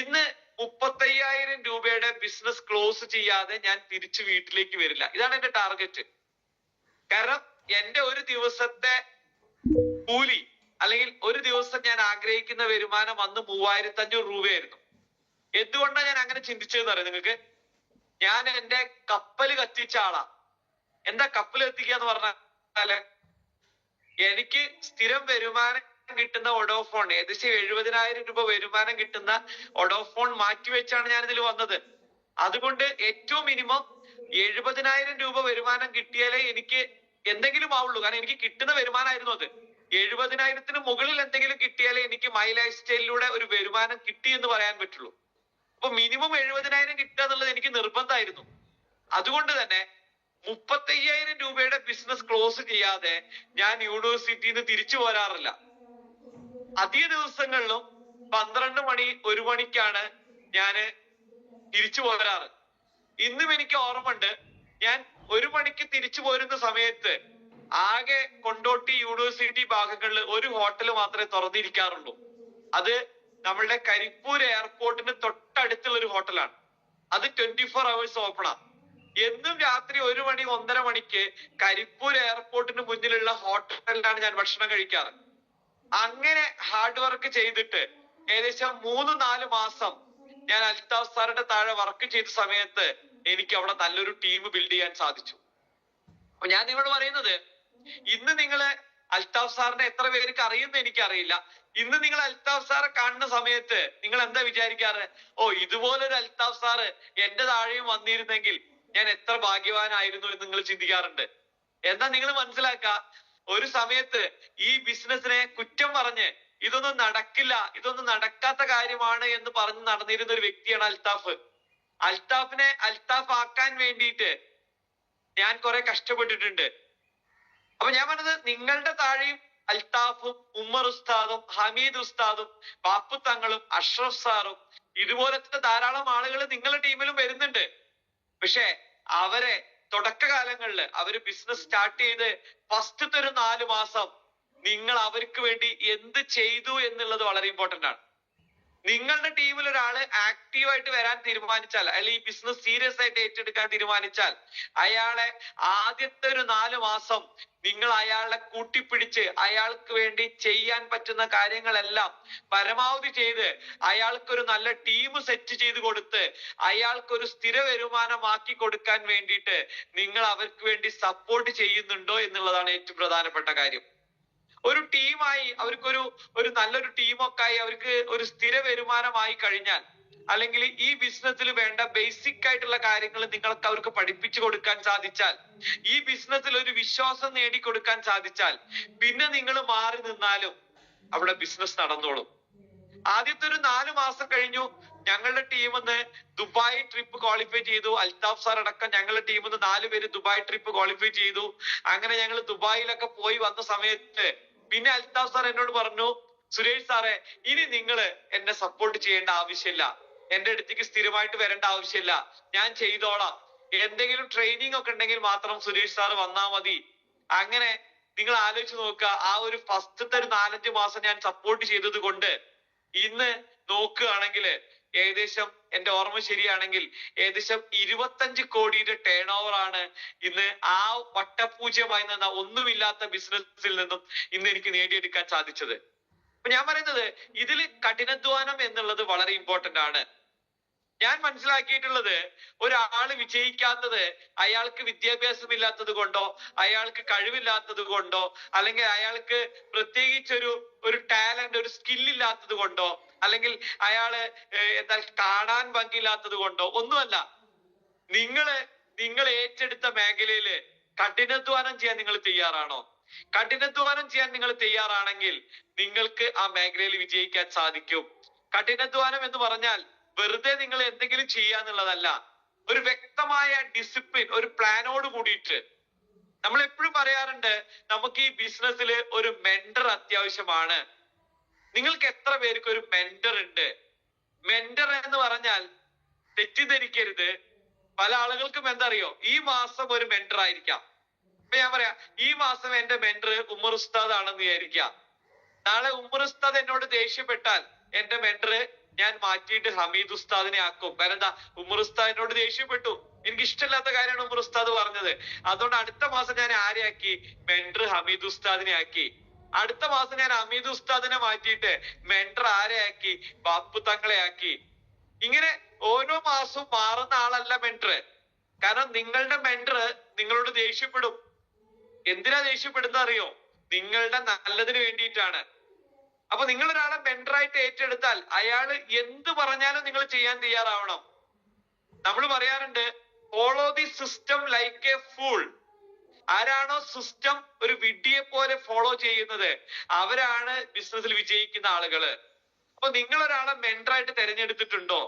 ഇന്ന് 35,000 രൂപയുടെ ബിസിനസ് ക്ലോസ് ചെയ്യാതെ ഞാൻ തിരിച്ചു വീട്ടിലേക്ക് വരില്ല. ഇതാണ് എന്റെ ടാർഗറ്റ്. കാരണം എന്റെ ഒരു ദിവസത്തെ കൂലി അല്ലെങ്കിൽ ഒരു ദിവസം ഞാൻ ആഗ്രഹിക്കുന്ന വരുമാനം അന്ന് 3,500 രൂപയായിരുന്നു. എന്തുകൊണ്ടാണ് ഞാൻ അങ്ങനെ ചിന്തിച്ചതെന്ന് അറിയാം നിങ്ങൾക്ക്? ഞാൻ എന്റെ കപ്പല് കത്തിച്ച ആളാ. എന്താ കപ്പൽ കത്തിക്കുക എന്ന് പറഞ്ഞാല്, എനിക്ക് സ്ഥിരം വരുമാനം കിട്ടുന്ന ഒഡോഫോൺ, ഏകദേശം 70,000 രൂപ വരുമാനം കിട്ടുന്ന ഒഡോഫോൺ മാറ്റിവെച്ചാണ് ഞാൻ ഇതിൽ വന്നത്. അതുകൊണ്ട് ഏറ്റവും മിനിമം 70,000 രൂപ വരുമാനം കിട്ടിയാലേ എനിക്ക് എന്തെങ്കിലും ആവുള്ളൂ. കാരണം എനിക്ക് കിട്ടുന്ന വരുമാനമായിരുന്നു അത്. 70,000-ന് മുകളിൽ എന്തെങ്കിലും കിട്ടിയാലേ എനിക്ക് മൈ ലൈഫ് സ്റ്റൈലിലൂടെ ഒരു വരുമാനം കിട്ടി എന്ന് പറയാൻ പറ്റുള്ളൂ. അപ്പൊ മിനിമം 70,000 കിട്ടുക എന്നുള്ളത് എനിക്ക് നിർബന്ധമായിരുന്നു. അതുകൊണ്ട് തന്നെ 35,000 രൂപയുടെ ബിസിനസ് ക്ലോസ് ചെയ്യാതെ ഞാൻ യൂണിവേഴ്സിറ്റിയിൽ നിന്ന് തിരിച്ചു പോരാറില്ല. അധിക ദിവസങ്ങളിലും 12 മണി 1 മണിക്കാണ് ഞാന് തിരിച്ചു പോരാറ്. ഇന്നും എനിക്ക് ഓർമ്മയുണ്ട്, ഞാൻ 1 മണിക്ക് തിരിച്ചു പോരുന്ന സമയത്ത് ആകെ കൊണ്ടോട്ടി യൂണിവേഴ്സിറ്റി ഭാഗങ്ങളിൽ ഒരു ഹോട്ടൽ മാത്രമേ തുറന്നിരിക്കാറുള്ളൂ. അത് നമ്മളുടെ കരിപ്പൂർ എയർപോർട്ടിന് തൊട്ടടുത്തുള്ള ഒരു ഹോട്ടലാണ്. അത് 24 hours ഓപ്പണാ. എന്നും രാത്രി 1 മണി 1:30 മണിക്ക് കരിപ്പൂർ എയർപോർട്ടിന് മുന്നിലുള്ള ഹോട്ടലിലാണ് ഞാൻ ഭക്ഷണം കഴിക്കാറ്. അങ്ങനെ ഹാർഡ് വർക്ക് ചെയ്തിട്ട് ഏകദേശം 3-4 മാസം ഞാൻ അൽത്താഫ് സാറിന്റെ താഴെ വർക്ക് ചെയ്ത സമയത്ത് എനിക്ക് അവിടെ നല്ലൊരു ടീം ബിൽഡ് ചെയ്യാൻ സാധിച്ചു. അപ്പൊ ഞാൻ നിങ്ങളോട് പറയുന്നത്, ഇന്ന് നിങ്ങള് അൽത്താഫ് സാറിനെ എത്ര പേർക്ക് അറിയുന്ന എനിക്കറിയില്ല. ഇന്ന് നിങ്ങൾ അൽത്താഫ് സാറെ കാണുന്ന സമയത്ത് നിങ്ങൾ എന്താ വിചാരിക്കാറ്? ഓ, ഇതുപോലൊരു അൽത്താഫ് സാറ് എന്റെ താഴെയും വന്നിരുന്നെങ്കിൽ ഞാൻ എത്ര ഭാഗ്യവാനായിരുന്നു എന്ന് നിങ്ങൾ ചിന്തിക്കാറുണ്ട്. എന്താ നിങ്ങൾ മനസ്സിലാക്ക, ഒരു സമയത്ത് ഈ ബിസിനസിനെ കുറ്റം പറഞ്ഞ് ഇതൊന്നും നടക്കില്ല, ഇതൊന്നും നടക്കാത്ത കാര്യമാണ് എന്ന് പറഞ്ഞ് നടന്നിരുന്ന ഒരു വ്യക്തിയാണ് അൽത്താഫ്. അൽത്താഫിനെ അൽത്താഫ് ആക്കാൻ വേണ്ടിയിട്ട് ഞാൻ കുറെ കഷ്ടപ്പെട്ടിട്ടുണ്ട്. അപ്പൊ ഞാൻ പറഞ്ഞത്, നിങ്ങളുടെ താഴെയും അൽത്താഫും ഉമ്മർ ഉസ്താദും ഹമീദ് ഉസ്താദും ബാപ്പു തങ്ങളും അഷ്റഫ് സാറും ഇതുപോലത്തെ ധാരാളം ആളുകൾ നിങ്ങളുടെ ടീമിലും വരുന്നുണ്ട്. പക്ഷെ അവരെ തുടക്കകാലങ്ങളിൽ അവര് ബിസിനസ് സ്റ്റാർട്ട് ചെയ്ത് ഫസ്റ്റത്തെ ഒരു 4 മാസം നിങ്ങൾ അവർക്ക് വേണ്ടി എന്ത് ചെയ്തു എന്നുള്ളത് വളരെ ഇമ്പോർട്ടന്റ് ആണ്. നിങ്ങളുടെ ടീമിൽ ഒരാള് ആക്റ്റീവായിട്ട് വരാൻ തീരുമാനിച്ചാൽ, അല്ലെങ്കിൽ ഈ ബിസിനസ് സീരിയസ് ആയിട്ട് ഏറ്റെടുക്കാൻ തീരുമാനിച്ചാൽ, അയാളെ ആദ്യത്തെ ഒരു 4 മാസം നിങ്ങൾ അയാളെ കൂട്ടിപ്പിടിച്ച് അയാൾക്ക് വേണ്ടി ചെയ്യാൻ പറ്റുന്ന കാര്യങ്ങളെല്ലാം പരമാവധി ചെയ്ത് അയാൾക്കൊരു നല്ല ടീം സെറ്റ് ചെയ്ത് കൊടുത്ത് അയാൾക്കൊരു സ്ഥിര വരുമാനമാക്കി കൊടുക്കാൻ വേണ്ടിയിട്ട് നിങ്ങൾ അവർക്ക് വേണ്ടി സപ്പോർട്ട് ചെയ്യുന്നുണ്ടോ എന്നുള്ളതാണ് ഏറ്റവും പ്രധാനപ്പെട്ട കാര്യം. ഒരു ടീമായി ഒരു നല്ലൊരു ടീമൊക്കെ ആയി അവർക്ക് ഒരു സ്ഥിര വരുമാനമായി കഴിഞ്ഞാൽ, അല്ലെങ്കിൽ ഈ ബിസിനസ്സിൽ വേണ്ട ബേസിക് ആയിട്ടുള്ള കാര്യങ്ങൾ നിങ്ങൾക്ക് അവർക്ക് പഠിപ്പിച്ചു കൊടുക്കാൻ സാധിച്ചാൽ, ഈ ബിസിനസ്സിൽ ഒരു വിശ്വാസം നേടിക്കൊടുക്കാൻ സാധിച്ചാൽ, പിന്നെ നിങ്ങൾ മാറി നിന്നാലും അവിടെ ബിസിനസ് നടന്നോളും. ആദ്യത്തെ ഒരു 4 മാസം കഴിഞ്ഞു. ഞങ്ങളുടെ ടീമിന്ന് ദുബായ് ട്രിപ്പ് ക്വാളിഫൈ ചെയ്തു. അൽത്താഫ് സാർ അടക്കം ഞങ്ങളുടെ ടീമിന്ന് 4 പേര് ദുബായ് ട്രിപ്പ് ക്വാളിഫൈ ചെയ്തു. അങ്ങനെ ഞങ്ങൾ ദുബായിലൊക്കെ പോയി വന്ന സമയത്ത് പിന്നെ അൽത്താഫ് സാർ എന്നോട് പറഞ്ഞു, സുരേഷ് സാറേ, ഇനി നിങ്ങൾ എന്നെ സപ്പോർട്ട് ചെയ്യേണ്ട ആവശ്യമില്ല, എന്റെ അടുത്തേക്ക് സ്ഥിരമായിട്ട് വരേണ്ട ആവശ്യമില്ല, ഞാൻ ചെയ്തോളാം, എന്തെങ്കിലും ട്രെയിനിങ് ഒക്കെ ഉണ്ടെങ്കിൽ മാത്രം സുരേഷ് സാർ വന്നാ മതി. അങ്ങനെ നിങ്ങൾ ആലോചിച്ച് നോക്കുക, ആ ഒരു ഫസ്റ്റത്തെ ഒരു 4-5 മാസം ഞാൻ സപ്പോർട്ട് ചെയ്തത് കൊണ്ട് ഇന്ന് നോക്കുകയാണെങ്കിൽ ഏകദേശം, എന്റെ ഓർമ്മ ശരിയാണെങ്കിൽ, ഏകദേശം 25 കോടിയുടെ ടേൺ ഓവർ ആണ് ഇന്ന് ആ വട്ടപൂജ്യമായി നിന്ന ഒന്നുമില്ലാത്ത ബിസിനസ്സിൽ നിന്നും ഇന്ന് എനിക്ക് നേടിയെടുക്കാൻ സാധിച്ചത്. അപ്പൊ ഞാൻ പറയുന്നത്, ഇതിൽ കഠിനാധ്വാനം എന്നുള്ളത് വളരെ ഇമ്പോർട്ടന്റ് ആണ്. ഞാൻ മനസ്സിലാക്കിയിട്ടുള്ളത്, ഒരാള് വിജയിക്കാത്തത് അയാൾക്ക് വിദ്യാഭ്യാസം ഇല്ലാത്തത് കൊണ്ടോ, അയാൾക്ക് കഴിവില്ലാത്തത് കൊണ്ടോ, അല്ലെങ്കിൽ അയാൾക്ക് പ്രത്യേകിച്ചൊരു ടാലന്റ്, ഒരു സ്കില്ലില്ലാത്തത് കൊണ്ടോ, അല്ലെങ്കിൽ അയാള് എന്താ കാണാൻ ഭംഗിയില്ലാത്തത് കൊണ്ടോ ഒന്നുമല്ല. നിങ്ങൾ ഏറ്റെടുത്ത മേഖലയില് കഠിനാധ്വാനം ചെയ്യാൻ നിങ്ങൾ തയ്യാറാണോ? കഠിനാധ്വാനം ചെയ്യാൻ നിങ്ങൾ തയ്യാറാണെങ്കിൽ നിങ്ങൾക്ക് ആ മേഖലയിൽ വിജയിക്കാൻ സാധിക്കും. കഠിനാധ്വാനം എന്ന് പറഞ്ഞാൽ വെറുതെ നിങ്ങൾ എന്തെങ്കിലും ചെയ്യാന്നുള്ളതല്ല. ഒരു വ്യക്തമായ ഡിസിപ്ലിൻ, ഒരു പ്ലാനോട് കൂടിയിട്ട്. നമ്മൾ എപ്പോഴും പറയാറുണ്ട്, നമുക്ക് ഈ ബിസിനസ്സിൽ ഒരു മെന്റർ അത്യാവശ്യമാണ്. നിങ്ങൾക്ക് എത്ര പേർക്ക് ഒരു മെന്റർ ഉണ്ട്? മെന്റർ എന്ന് പറഞ്ഞാൽ തെറ്റിദ്ധരിക്കരുത്. പല ആളുകൾക്കും എന്തറിയോ, ഈ മാസം ഒരു മെന്റർ ആയിരിക്കാം. ഇപ്പൊ ഞാൻ പറയാം, ഈ മാസം എന്റെ മെന്റർ ഉമ്മർ ഉസ്താദ് ആണെന്ന് വിചാരിക്കാം. നാളെ ഉമ്മർ ഉസ്താദ് എന്നോട് ദേഷ്യപ്പെട്ടാൽ എന്റെ മെന്റർ ഞാൻ മാറ്റിയിട്ട് ഹമീദ് ഉസ്താദിനെ ആക്കും. കാരണം എന്താ, ഉമ്മർ ഉസ്താദ് എന്നോട് ദേഷ്യപ്പെട്ടു, എനിക്ക് ഇഷ്ടമില്ലാത്ത കാര്യമാണ് ഉമ്മർ ഉസ്താദ് പറഞ്ഞത്. അതുകൊണ്ട് അടുത്ത മാസം ഞാൻ ആരെയാക്കി? മെന്റർ ഹമീദ് ഉസ്താദിനെ ആക്കി. അടുത്ത മാസം ഞാൻ ഹമീദ് ഉസ്താദിനെ മാറ്റിയിട്ട് മെന്റർ ആരെയാക്കി? ബാപ്പു തങ്ങളെ ആക്കി. ഇങ്ങനെ ഓരോ മാസവും മാറുന്ന ആളല്ല മെന്റർ. കാരണം നിങ്ങളുടെ മെന്റർ നിങ്ങളോട് ദേഷ്യപ്പെടും. എന്തിനാ ദേഷ്യപ്പെടുന്ന അറിയോ? നിങ്ങളുടെ നല്ലതിന് വേണ്ടിയിട്ടാണ്. അപ്പൊ നിങ്ങൾ ഒരാളെ മെന്ററായിട്ട് ഏറ്റെടുത്താൽ അയാള് എന്ത് പറഞ്ഞാലും നിങ്ങൾ ചെയ്യാൻ തയ്യാറാവണം. നമ്മൾ പറയാറുണ്ട്, follow the system like A fool. ആരാണോ സിസ്റ്റം ഒരു വിഡ്ഢിയെ പോലെ ഫോളോ ചെയ്യുന്നത്, അവരാണ് ബിസിനസ്സിൽ വിജയിക്കുന്ന ആളുകള്. അപ്പൊ നിങ്ങൾ ഒരാളെ മെന്ററായിട്ട് തിരഞ്ഞെടുത്തിട്ടുണ്ടോ?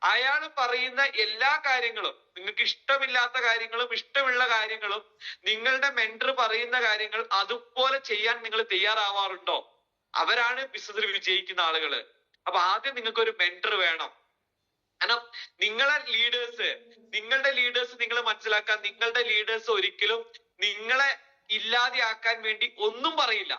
അയാൾ പറയുന്ന എല്ലാ കാര്യങ്ങളും, നിങ്ങൾക്ക് ഇഷ്ടമില്ലാത്ത കാര്യങ്ങളും ഇഷ്ടമുള്ള കാര്യങ്ങളും, നിങ്ങളുടെ മെന്റർ പറയുന്ന കാര്യങ്ങൾ അതുപോലെ ചെയ്യാൻ നിങ്ങൾ തയ്യാറാവാറുണ്ടോ? അവരാണ് ബിസിനസ്സിൽ വിജയിക്കുന്ന ആളുകള്. അപ്പൊ ആദ്യം നിങ്ങൾക്ക് ഒരു മെന്റർ വേണം. കാരണം നിങ്ങളുടെ ലീഡേഴ്സ് നിങ്ങൾ മനസ്സിലാക്കാൻ, നിങ്ങളുടെ ലീഡേഴ്സ് ഒരിക്കലും നിങ്ങളെ ഇല്ലാതെയാക്കാൻ വേണ്ടി ഒന്നും പറയില്ല.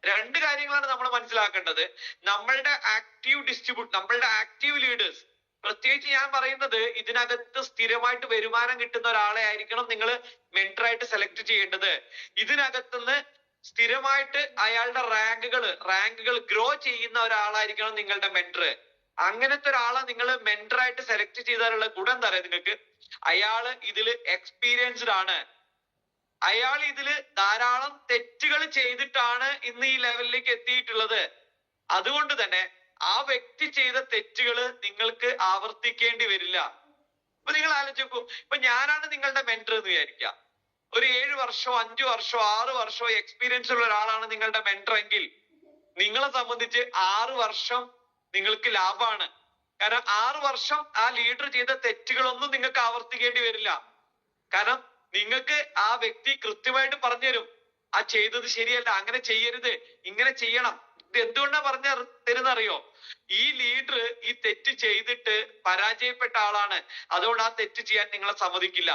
രണ്ട് കാര്യങ്ങളാണ് നമ്മൾ മനസ്സിലാക്കേണ്ടത്. നമ്മളുടെ ആക്റ്റീവ് ലീഡേഴ്സ്, പ്രത്യേകിച്ച് ഞാൻ പറയുന്നത്, ഇതിനകത്ത് സ്ഥിരമായിട്ട് വരുമാനം കിട്ടുന്ന ഒരാളെ ആയിരിക്കണം നിങ്ങൾ മെന്ററായിട്ട് സെലക്ട് ചെയ്യേണ്ടത്. ഇതിനകത്തുനിന്ന് സ്ഥിരമായിട്ട് അയാളുടെ റാങ്കുകൾ ഗ്രോ ചെയ്യുന്ന ഒരാളായിരിക്കണം നിങ്ങളുടെ മെന്റർ. അങ്ങനത്തെ ഒരാളെ നിങ്ങൾ മെന്ററായിട്ട് സെലക്ട് ചെയ്താലുള്ള ഗുണം എന്താ പറയുക നിങ്ങൾക്ക്? അയാള് ഇതിൽ എക്സ്പീരിയൻസ്ഡ് ആണ്. അയാൾ ഇതില് ധാരാളം തെറ്റുകൾ ചെയ്തിട്ടാണ് ഇന്ന് ഈ ലെവലിലേക്ക് എത്തിയിട്ടുള്ളത്. അതുകൊണ്ട് തന്നെ ആ വ്യക്തി ചെയ്ത തെറ്റുകൾ നിങ്ങൾക്ക് ആവർത്തിക്കേണ്ടി വരില്ല. അപ്പൊ നിങ്ങൾ ആലോചിക്കൂ, ഇപ്പൊ ഞാനാണ് നിങ്ങളുടെ മെന്റർ എന്ന് വിചാരിക്കാം. ഒരു 7 വർഷമോ 5 വർഷമോ 6 വർഷമോ എക്സ്പീരിയൻസ് ഉള്ള ഒരാളാണ് നിങ്ങളുടെ മെന്റർ എങ്കിൽ, നിങ്ങളെ സംബന്ധിച്ച് 6 വർഷം നിങ്ങൾക്ക് ലാഭമാണ്. കാരണം 6 വർഷം ആ ലീഡർ ചെയ്ത തെറ്റുകളൊന്നും നിങ്ങൾക്ക് ആവർത്തിക്കേണ്ടി വരില്ല. കാരണം നിങ്ങൾക്ക് ആ വ്യക്തി കൃത്യമായിട്ട് പറഞ്ഞു തരും, ആ ചെയ്തത് ശരിയല്ല, അങ്ങനെ ചെയ്യരുത്, ഇങ്ങനെ ചെയ്യണം. ഇത് എന്തുകൊണ്ടാ പറഞ്ഞു തരുന്നറിയോ? ഈ ലീഡർ ഈ തെറ്റ് ചെയ്തിട്ട് പരാജയപ്പെട്ട ആളാണ്. അതുകൊണ്ട് ആ തെറ്റ് ചെയ്യാൻ നിങ്ങളെ സമ്മതിക്കില്ല.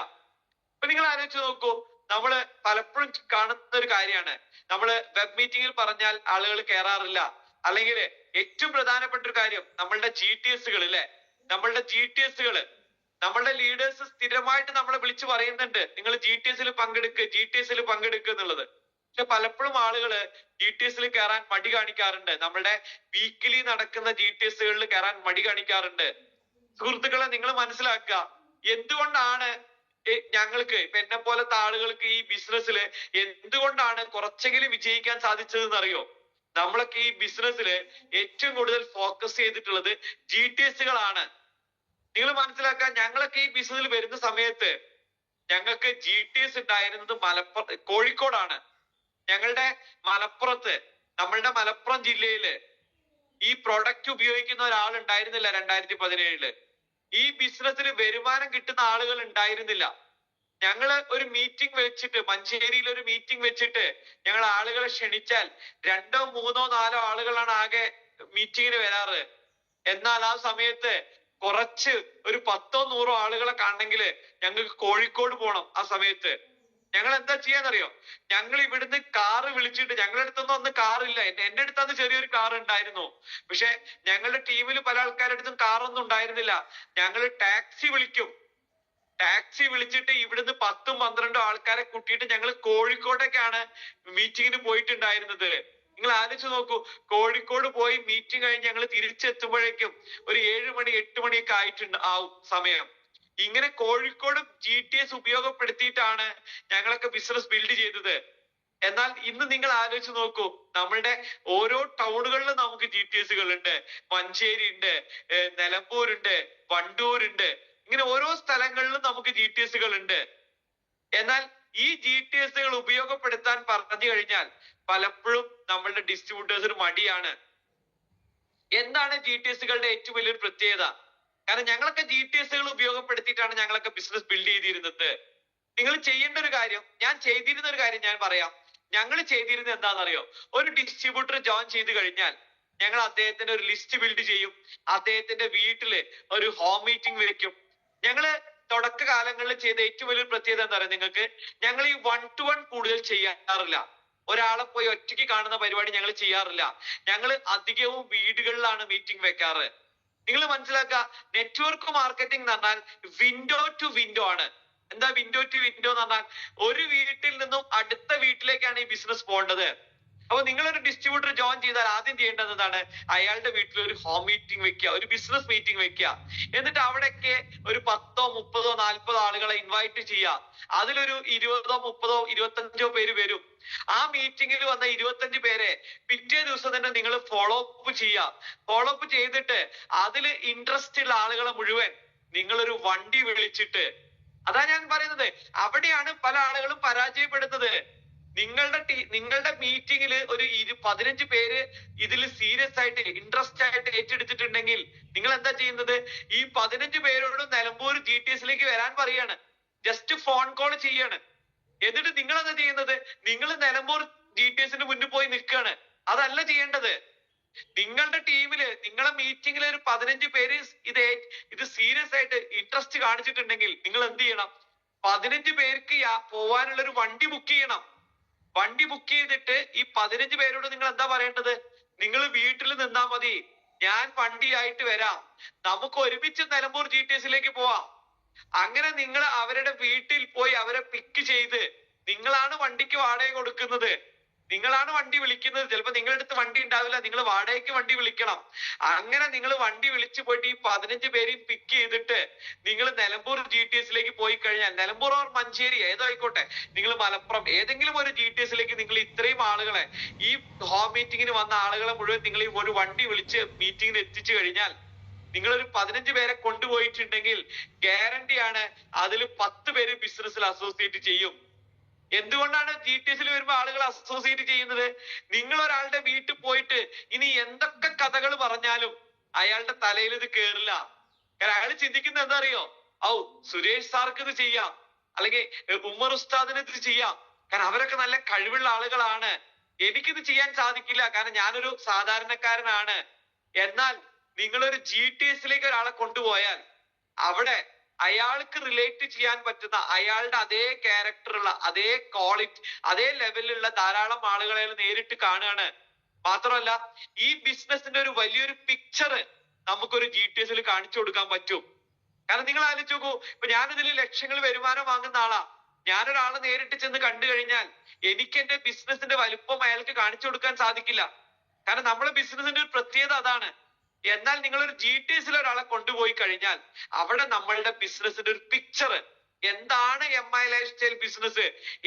അപ്പൊ നിങ്ങൾ ആലോചിച്ച് നോക്കൂ, നമ്മള് പലപ്പോഴും കാണുന്ന ഒരു കാര്യമാണ്, നമ്മള് വെബ് മീറ്റിംഗിൽ പറഞ്ഞാൽ ആളുകൾ കയറാറില്ല. അല്ലെങ്കിൽ ഏറ്റവും പ്രധാനപ്പെട്ട ഒരു കാര്യം, നമ്മളുടെ GTSകൾ അല്ലെ, നമ്മളുടെ ലീഡേഴ്സ് സ്ഥിരമായിട്ട് നമ്മളെ വിളിച്ചു പറയുന്നുണ്ട്, നിങ്ങൾ GTSൽ പങ്കെടുക്കുക എന്നുള്ളത്. പക്ഷെ പലപ്പോഴും ആളുകള് GTSൽ കയറാൻ മടി കാണിക്കാറുണ്ട്. നമ്മളുടെ വീക്കിലി നടക്കുന്ന GTSകളിൽ കയറാൻ മടി കാണിക്കാറുണ്ട്. സുഹൃത്തുക്കളെ, നിങ്ങൾ മനസ്സിലാക്കുക, എന്തുകൊണ്ടാണ് ഞങ്ങൾക്ക്, ഇപ്പൊ എന്നെ പോലത്തെ ആളുകൾക്ക് ഈ ബിസിനസ്സിൽ എന്തുകൊണ്ടാണ് കുറച്ചെങ്കിലും വിജയിക്കാൻ സാധിച്ചതെന്ന് അറിയോ? നമ്മളൊക്കെ ഈ ബിസിനസ്സിൽ ഏറ്റവും കൂടുതൽ ഫോക്കസ് ചെയ്തിട്ടുള്ളത് GTSകളാണ്. നിങ്ങൾ മനസ്സിലാക്കാൻ, ഞങ്ങളൊക്കെ ഈ ബിസിനസ്സിൽ വരുന്ന സമയത്ത് ഞങ്ങൾക്ക് GTS ഉണ്ടായിരുന്നത് കോഴിക്കോടാണ്. ഞങ്ങളുടെ നമ്മളുടെ മലപ്പുറം ജില്ലയില് ഈ പ്രൊഡക്റ്റ് ഉപയോഗിക്കുന്ന ഒരാൾ ഉണ്ടായിരുന്നില്ല 2017. ഈ ബിസിനസ്സിൽ വരുമാനം കിട്ടുന്ന ആളുകൾ ഉണ്ടായിരുന്നില്ല. ഞങ്ങള് ഒരു മീറ്റിംഗ് വെച്ചിട്ട്, മഞ്ചേരിയിൽ ഒരു മീറ്റിംഗ് വെച്ചിട്ട് ഞങ്ങൾ ആളുകളെ ക്ഷണിച്ചാൽ 2, 3, 4 ആളുകളാണ് ആകെ മീറ്റിങ്ങിന് വരാറ്. എന്നാൽ ആ സമയത്ത് കുറച്ച് ഒരു 10, 100 ആളുകളെ കാണണമെങ്കിൽ ഞങ്ങൾക്ക് കോഴിക്കോട് പോകണം. ആ സമയത്ത് ഞങ്ങൾ എന്താ ചെയ്യാന്നറിയോ? ഞങ്ങൾ ഇവിടുന്ന് കാറ് വിളിച്ചിട്ട്, ഞങ്ങളുടെ അടുത്തൊന്നും അന്ന് കാറില്ല, എന്റെ അടുത്ത് അന്ന് ചെറിയൊരു കാർ ഉണ്ടായിരുന്നു, പക്ഷെ ഞങ്ങളുടെ ടീമിൽ പല ആൾക്കാരുടെ അടുത്തും കാറൊന്നും ഉണ്ടായിരുന്നില്ല. ഞങ്ങൾ ടാക്സി വിളിച്ചിട്ട് ഇവിടുന്ന് 10, 12 ആൾക്കാരെ കൂട്ടിയിട്ട് ഞങ്ങൾ കോഴിക്കോട്ടേക്കാണ് മീറ്റിങ്ങിന് പോയിട്ടുണ്ടായിരുന്നത്. നിങ്ങൾ ആലോചിച്ച് നോക്കൂ, കോഴിക്കോട് പോയി മീറ്റിംഗ് കഴിഞ്ഞ് ഞങ്ങൾ തിരിച്ചെത്തുമ്പോഴേക്കും ഒരു 7 മണി 8 മണിയൊക്കെ ആവും സമയം. ഇങ്ങനെ കോഴിക്കോട് GTS ഉപയോഗപ്പെടുത്തിയിട്ടാണ് ഞങ്ങളൊക്കെ ബിസിനസ് ബിൽഡ് ചെയ്തത്. എന്നാൽ ഇന്ന് നിങ്ങൾ ആലോചിച്ച് നോക്കൂ, നമ്മളുടെ ഓരോ ടൗണുകളിലും നമുക്ക് GTSകൾ ഉണ്ട്. മഞ്ചേരി ഉണ്ട്, നിലമ്പൂരുണ്ട്, വണ്ടൂരുണ്ട്, ഇങ്ങനെ ഓരോ സ്ഥലങ്ങളിലും നമുക്ക് GTSകൾ ഉണ്ട്. എന്നാൽ ഈ GTSകൾ ഉപയോഗപ്പെടുത്താൻ പറഞ്ഞു കഴിഞ്ഞാൽ പലപ്പോഴും നമ്മളുടെ ഡിസ്ട്രിബ്യൂട്ടേഴ്സിന് മടിയാണ്. എന്താണ് GTSകളുടെ ഏറ്റവും വലിയൊരു പ്രത്യേകത? കാരണം ഞങ്ങളൊക്കെ GTSകൾ ഉപയോഗപ്പെടുത്തിയിട്ടാണ് ഞങ്ങളൊക്കെ ബിസിനസ് ബിൽഡ് ചെയ്തിരുന്നത്. നിങ്ങൾ ചെയ്യേണ്ട ഒരു കാര്യം, ഞാൻ ചെയ്തിരുന്ന ഒരു കാര്യം ഞാൻ പറയാം. ഞങ്ങൾ ചെയ്തിരുന്നത് എന്താണെന്നറിയോ? ഒരു ഡിസ്ട്രിബ്യൂട്ടർ ജോയിൻ ചെയ്ത് കഴിഞ്ഞാൽ ഞങ്ങൾ അദ്ദേഹത്തിന്റെ ഒരു ലിസ്റ്റ് ബിൽഡ് ചെയ്യും. അദ്ദേഹത്തിന്റെ വീട്ടില് ഒരു ഹോം മീറ്റിംഗ് വെക്കും. ഞങ്ങള് തുടക്കകാലങ്ങളിൽ ചെയ്ത ഏറ്റവും വലിയൊരു പ്രത്യേകത എന്താ പറയുക നിങ്ങൾക്ക്? ഞങ്ങൾ ഈ 1-to-1 കൂടുതൽ ചെയ്യാറില്ല. ഒരാളെ പോയി ഒറ്റയ്ക്ക് കാണുന്ന പരിപാടി ഞങ്ങൾ ചെയ്യാറില്ല. ഞങ്ങൾ അധികവും വീടുകളിലാണ് മീറ്റിംഗ് വെക്കാറ്. നിങ്ങൾ മനസ്സിലാക്കുക, നെറ്റ്വർക്ക് മാർക്കറ്റിംഗ് എന്ന് പറഞ്ഞാൽ വിൻഡോ ടു വിൻഡോ ആണ്. എന്താ വിൻഡോ ടു വിൻഡോ എന്ന് പറഞ്ഞാൽ? ഒരു വീട്ടിൽ നിന്നും അടുത്ത വീട്ടിലേക്കാണ് ഈ ബിസിനസ് പോകേണ്ടത്. അപ്പൊ നിങ്ങളൊരു ഡിസ്ട്രിബ്യൂട്ടർ ജോയിൻ ചെയ്താൽ ആദ്യം ചെയ്യേണ്ടത് എന്താണ്? അയാളുടെ വീട്ടിൽ ഒരു ഹോം മീറ്റിംഗ് വെക്കുക, ഒരു ബിസിനസ് മീറ്റിംഗ് വെക്കുക. എന്നിട്ട് അവിടേക്ക് ഒരു 10, 30, 40 ആളുകളെ ഇൻവൈറ്റ് ചെയ്യുക. അതിലൊരു 20, 30, 25 പേര് വരും. ആ മീറ്റിംഗിൽ വന്ന 25 പേരെ പിറ്റേ ദിവസം തന്നെ നിങ്ങൾ ഫോളോ അപ്പ് ചെയ്യുക. ഫോളോ അപ്പ് ചെയ്തിട്ട് അതിൽ ഇൻട്രസ്റ്റ് ഉള്ള ആളുകളെ മുഴുവൻ നിങ്ങളൊരു വണ്ടി വിളിച്ചിട്ട്, അതാ ഞാൻ പറയുന്നത്, അവിടെയാണ് പല ആളുകളും പരാജയപ്പെടുന്നത്. നിങ്ങളുടെ മീറ്റിംഗിൽ ഒരു 15 പേര് ഇതിൽ സീരിയസ് ആയിട്ട് ഇൻട്രസ്റ്റ് ആയിട്ട് ഏറ്റെടുത്തിട്ടുണ്ടെങ്കിൽ നിങ്ങൾ എന്താ ചെയ്യുന്നത്? ഈ 15 പേരോട് നിലമ്പൂർ GTSലേക്ക് വരാൻ പറയാണ്. ജസ്റ്റ് ഫോൺ കോൾ ചെയ്യാണ്. എന്നിട്ട് നിങ്ങൾ എന്താ ചെയ്യുന്നത്? നിങ്ങൾ നിലമ്പൂർ GTSന് മുന്നിൽ പോയി നിൽക്കുകയാണ്. അതല്ല ചെയ്യേണ്ടത്. നിങ്ങളുടെ ടീമില്, നിങ്ങളെ മീറ്റിംഗിൽ ഒരു 15 പേര് ഇത് സീരിയസ് ആയിട്ട് ഇൻട്രസ്റ്റ് കാണിച്ചിട്ടുണ്ടെങ്കിൽ നിങ്ങൾ എന്ത് ചെയ്യണം? 15 പേർക്ക് പോവാനുള്ള ഒരു വണ്ടി ബുക്ക് ചെയ്യണം. വണ്ടി ബുക്ക് ചെയ്തിട്ട് ഈ 15 പേരോട് നിങ്ങൾ എന്താ പറയേണ്ടത്? നിങ്ങൾ വീട്ടിൽ നിന്നാ മതി, ഞാൻ വണ്ടിയായിട്ട് വരാം, നമുക്ക് ഒരുമിച്ച് നിലമ്പൂർ GTSലേക്ക് പോവാം. അങ്ങനെ നിങ്ങൾ അവരുടെ വീട്ടിൽ പോയി അവരെ പിക്ക് ചെയ്ത്, നിങ്ങളാണ് വണ്ടിക്ക് വാടക കൊടുക്കുന്നത്, നിങ്ങളാണ് വണ്ടി വിളിക്കുന്നത്. ചിലപ്പോൾ നിങ്ങളുടെ അടുത്ത് വണ്ടി ഉണ്ടാവില്ല, നിങ്ങൾ വാടകയ്ക്ക് വണ്ടി വിളിക്കണം. അങ്ങനെ നിങ്ങൾ വണ്ടി വിളിച്ചു പോയിട്ട് ഈ 15 പേരെയും പിക്ക് ചെയ്തിട്ട് നിങ്ങൾ നിലമ്പൂർ GTSലേക്ക് പോയി കഴിഞ്ഞാൽ, നിലമ്പൂർ ഓർ മഞ്ചേരി ഏതോ ആയിക്കോട്ടെ, നിങ്ങൾ മലപ്പുറം ഏതെങ്കിലും ഒരു GTSലേക്ക് നിങ്ങൾ ഇത്രയും ആളുകളെ, ഈ ഹോം മീറ്റിങ്ങിന് വന്ന ആളുകളെ മുഴുവൻ നിങ്ങൾ ഈ ഒരു വണ്ടി വിളിച്ച് മീറ്റിങ്ങിന് എത്തിച്ചു കഴിഞ്ഞാൽ, നിങ്ങളൊരു 15 പേരെ കൊണ്ടുപോയിട്ടുണ്ടെങ്കിൽ ഗ്യാരണ്ടിയാണ് അതിൽ 10 പേര് ബിസിനസ്സിൽ അസോസിയേറ്റ് ചെയ്യും. എന്തുകൊണ്ടാണ് GTSൽ വരുമ്പോൾ ആളുകൾ അസോസിയേറ്റ് ചെയ്യുന്നത്? നിങ്ങൾ ഒരാളുടെ വീട്ടിൽ പോയിട്ട് ഇനി എന്തൊക്കെ കഥകൾ പറഞ്ഞാലും അയാളുടെ തലയിൽ ഇത് കേറില്ല. കാരണം അയാൾ ചിന്തിക്കുന്നത് എന്താ അറിയോ? സുരേഷ് സാർക്ക് ഇത് ചെയ്യാം, അല്ലെങ്കിൽ ഉമ്മർ ഉസ്താദിന് ഇത് ചെയ്യാം, കാരണം അവരൊക്കെ നല്ല കഴിവുള്ള ആളുകളാണ്. എനിക്കിത് ചെയ്യാൻ സാധിക്കില്ല, കാരണം ഞാനൊരു സാധാരണക്കാരനാണ്. എന്നാൽ നിങ്ങളൊരു GTSലേക്ക് ഒരാളെ കൊണ്ടുപോയാൽ അവിടെ അയാൾക്ക് റിലേറ്റ് ചെയ്യാൻ പറ്റുന്ന, അയാളുടെ അതേ ക്യാരക്ടറുള്ള, അതേ ക്വാളിറ്റി, അതേ ലെവലിലുള്ള ധാരാളം ആളുകളെ നേരിട്ട് കാണുകയാണ്. മാത്രമല്ല ഈ ബിസിനസിന്റെ ഒരു വലിയൊരു പിക്ചർ നമുക്കൊരു GTSൽ കാണിച്ചു കൊടുക്കാൻ പറ്റും. കാരണം നിങ്ങൾ ആലോചിച്ച് നോക്കൂ, ഇപ്പൊ ഞാനിതിൽ ലക്ഷങ്ങൾ വരുമാനം വാങ്ങുന്ന ആളാ. ഞാനൊരാളെ നേരിട്ട് ചെന്ന് കണ്ടു കഴിഞ്ഞാൽ എനിക്ക് എന്റെ ബിസിനസിന്റെ വലുപ്പം അയാൾക്ക് കാണിച്ചു കൊടുക്കാൻ സാധിക്കില്ല. കാരണം നമ്മുടെ ബിസിനസിന്റെ ഒരു പ്രത്യേകത അതാണ്. എന്നാൽ നിങ്ങൾ ഒരു GTSൽ ഒരാളെ കൊണ്ടുപോയി കഴിഞ്ഞാൽ അവിടെ നമ്മളുടെ ബിസിനസിന്റെ ഒരു പിക്ചർ എന്താണ്, MI ലൈഫ് സ്റ്റൈൽ ബിസിനസ്,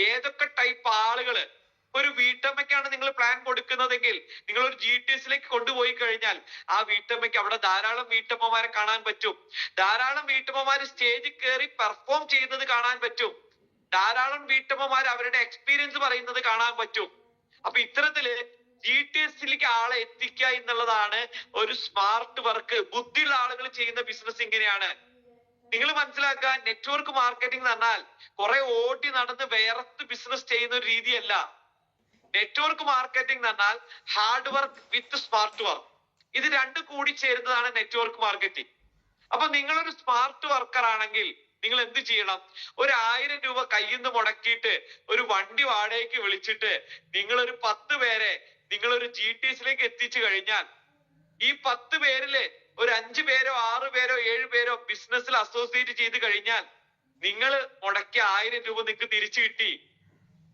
ഏതൊക്കെ ടൈപ്പ് ആളുകള്. ഒരു വീട്ടമ്മയ്ക്കാണ് നിങ്ങൾ പ്ലാൻ കൊടുക്കുന്നതെങ്കിൽ നിങ്ങൾ ഒരു GTSലേക്ക് കൊണ്ടുപോയി കഴിഞ്ഞാൽ ആ വീട്ടമ്മയ്ക്ക് അവിടെ ധാരാളം വീട്ടമ്മമാരെ കാണാൻ പറ്റും. ധാരാളം വീട്ടമ്മമാര് സ്റ്റേജിൽ കയറി പെർഫോം ചെയ്യുന്നത് കാണാൻ പറ്റും. ധാരാളം വീട്ടമ്മമാർ അവരുടെ എക്സ്പീരിയൻസ് പറയുന്നത് കാണാൻ പറ്റും. അപ്പൊ ഇത്തരത്തില് GTSലേക്ക് ആളെ എത്തിക്കുക എന്നുള്ളതാണ് ഒരു സ്മാർട്ട് വർക്ക്. ബുദ്ധിയുള്ള ആളുകൾ ചെയ്യുന്ന ബിസിനസ് ഇങ്ങനെയാണ്. നിങ്ങൾ മനസ്സിലാക്കുക, നെറ്റ്വർക്ക് മാർക്കറ്റിംഗ് എന്ന് പറഞ്ഞാൽ കുറെ ഓടി നടന്ന് വേറത്ത് ബിസിനസ് ചെയ്യുന്ന ഒരു രീതിയല്ല. നെറ്റ്വർക്ക് മാർക്കറ്റിംഗ് എന്ന് പറഞ്ഞാൽ hard work with smart work. ഇത് രണ്ടും കൂടി ചേരുന്നതാണ് നെറ്റ്വർക്ക് മാർക്കറ്റിംഗ്. അപ്പൊ നിങ്ങളൊരു സ്മാർട്ട് വർക്കർ ആണെങ്കിൽ നിങ്ങൾ എന്ത് ചെയ്യണം? 1000 രൂപ കയ്യിൽ നിന്ന് മുടക്കിയിട്ട് ഒരു വണ്ടി വാടകയ്ക്ക് വിളിച്ചിട്ട് നിങ്ങളൊരു 10 പേരെ നിങ്ങളൊരു GTSലേക്ക് എത്തിച്ചു കഴിഞ്ഞാൽ ഈ 10 പേരില് ഒരു 5 പേരോ 6 പേരോ 7 പേരോ ബിസിനസ്സിൽ അസോസിയേറ്റ് ചെയ്ത് കഴിഞ്ഞാൽ നിങ്ങൾ മുടക്കിയ 1000 രൂപ നിങ്ങൾക്ക് തിരിച്ചു കിട്ടി.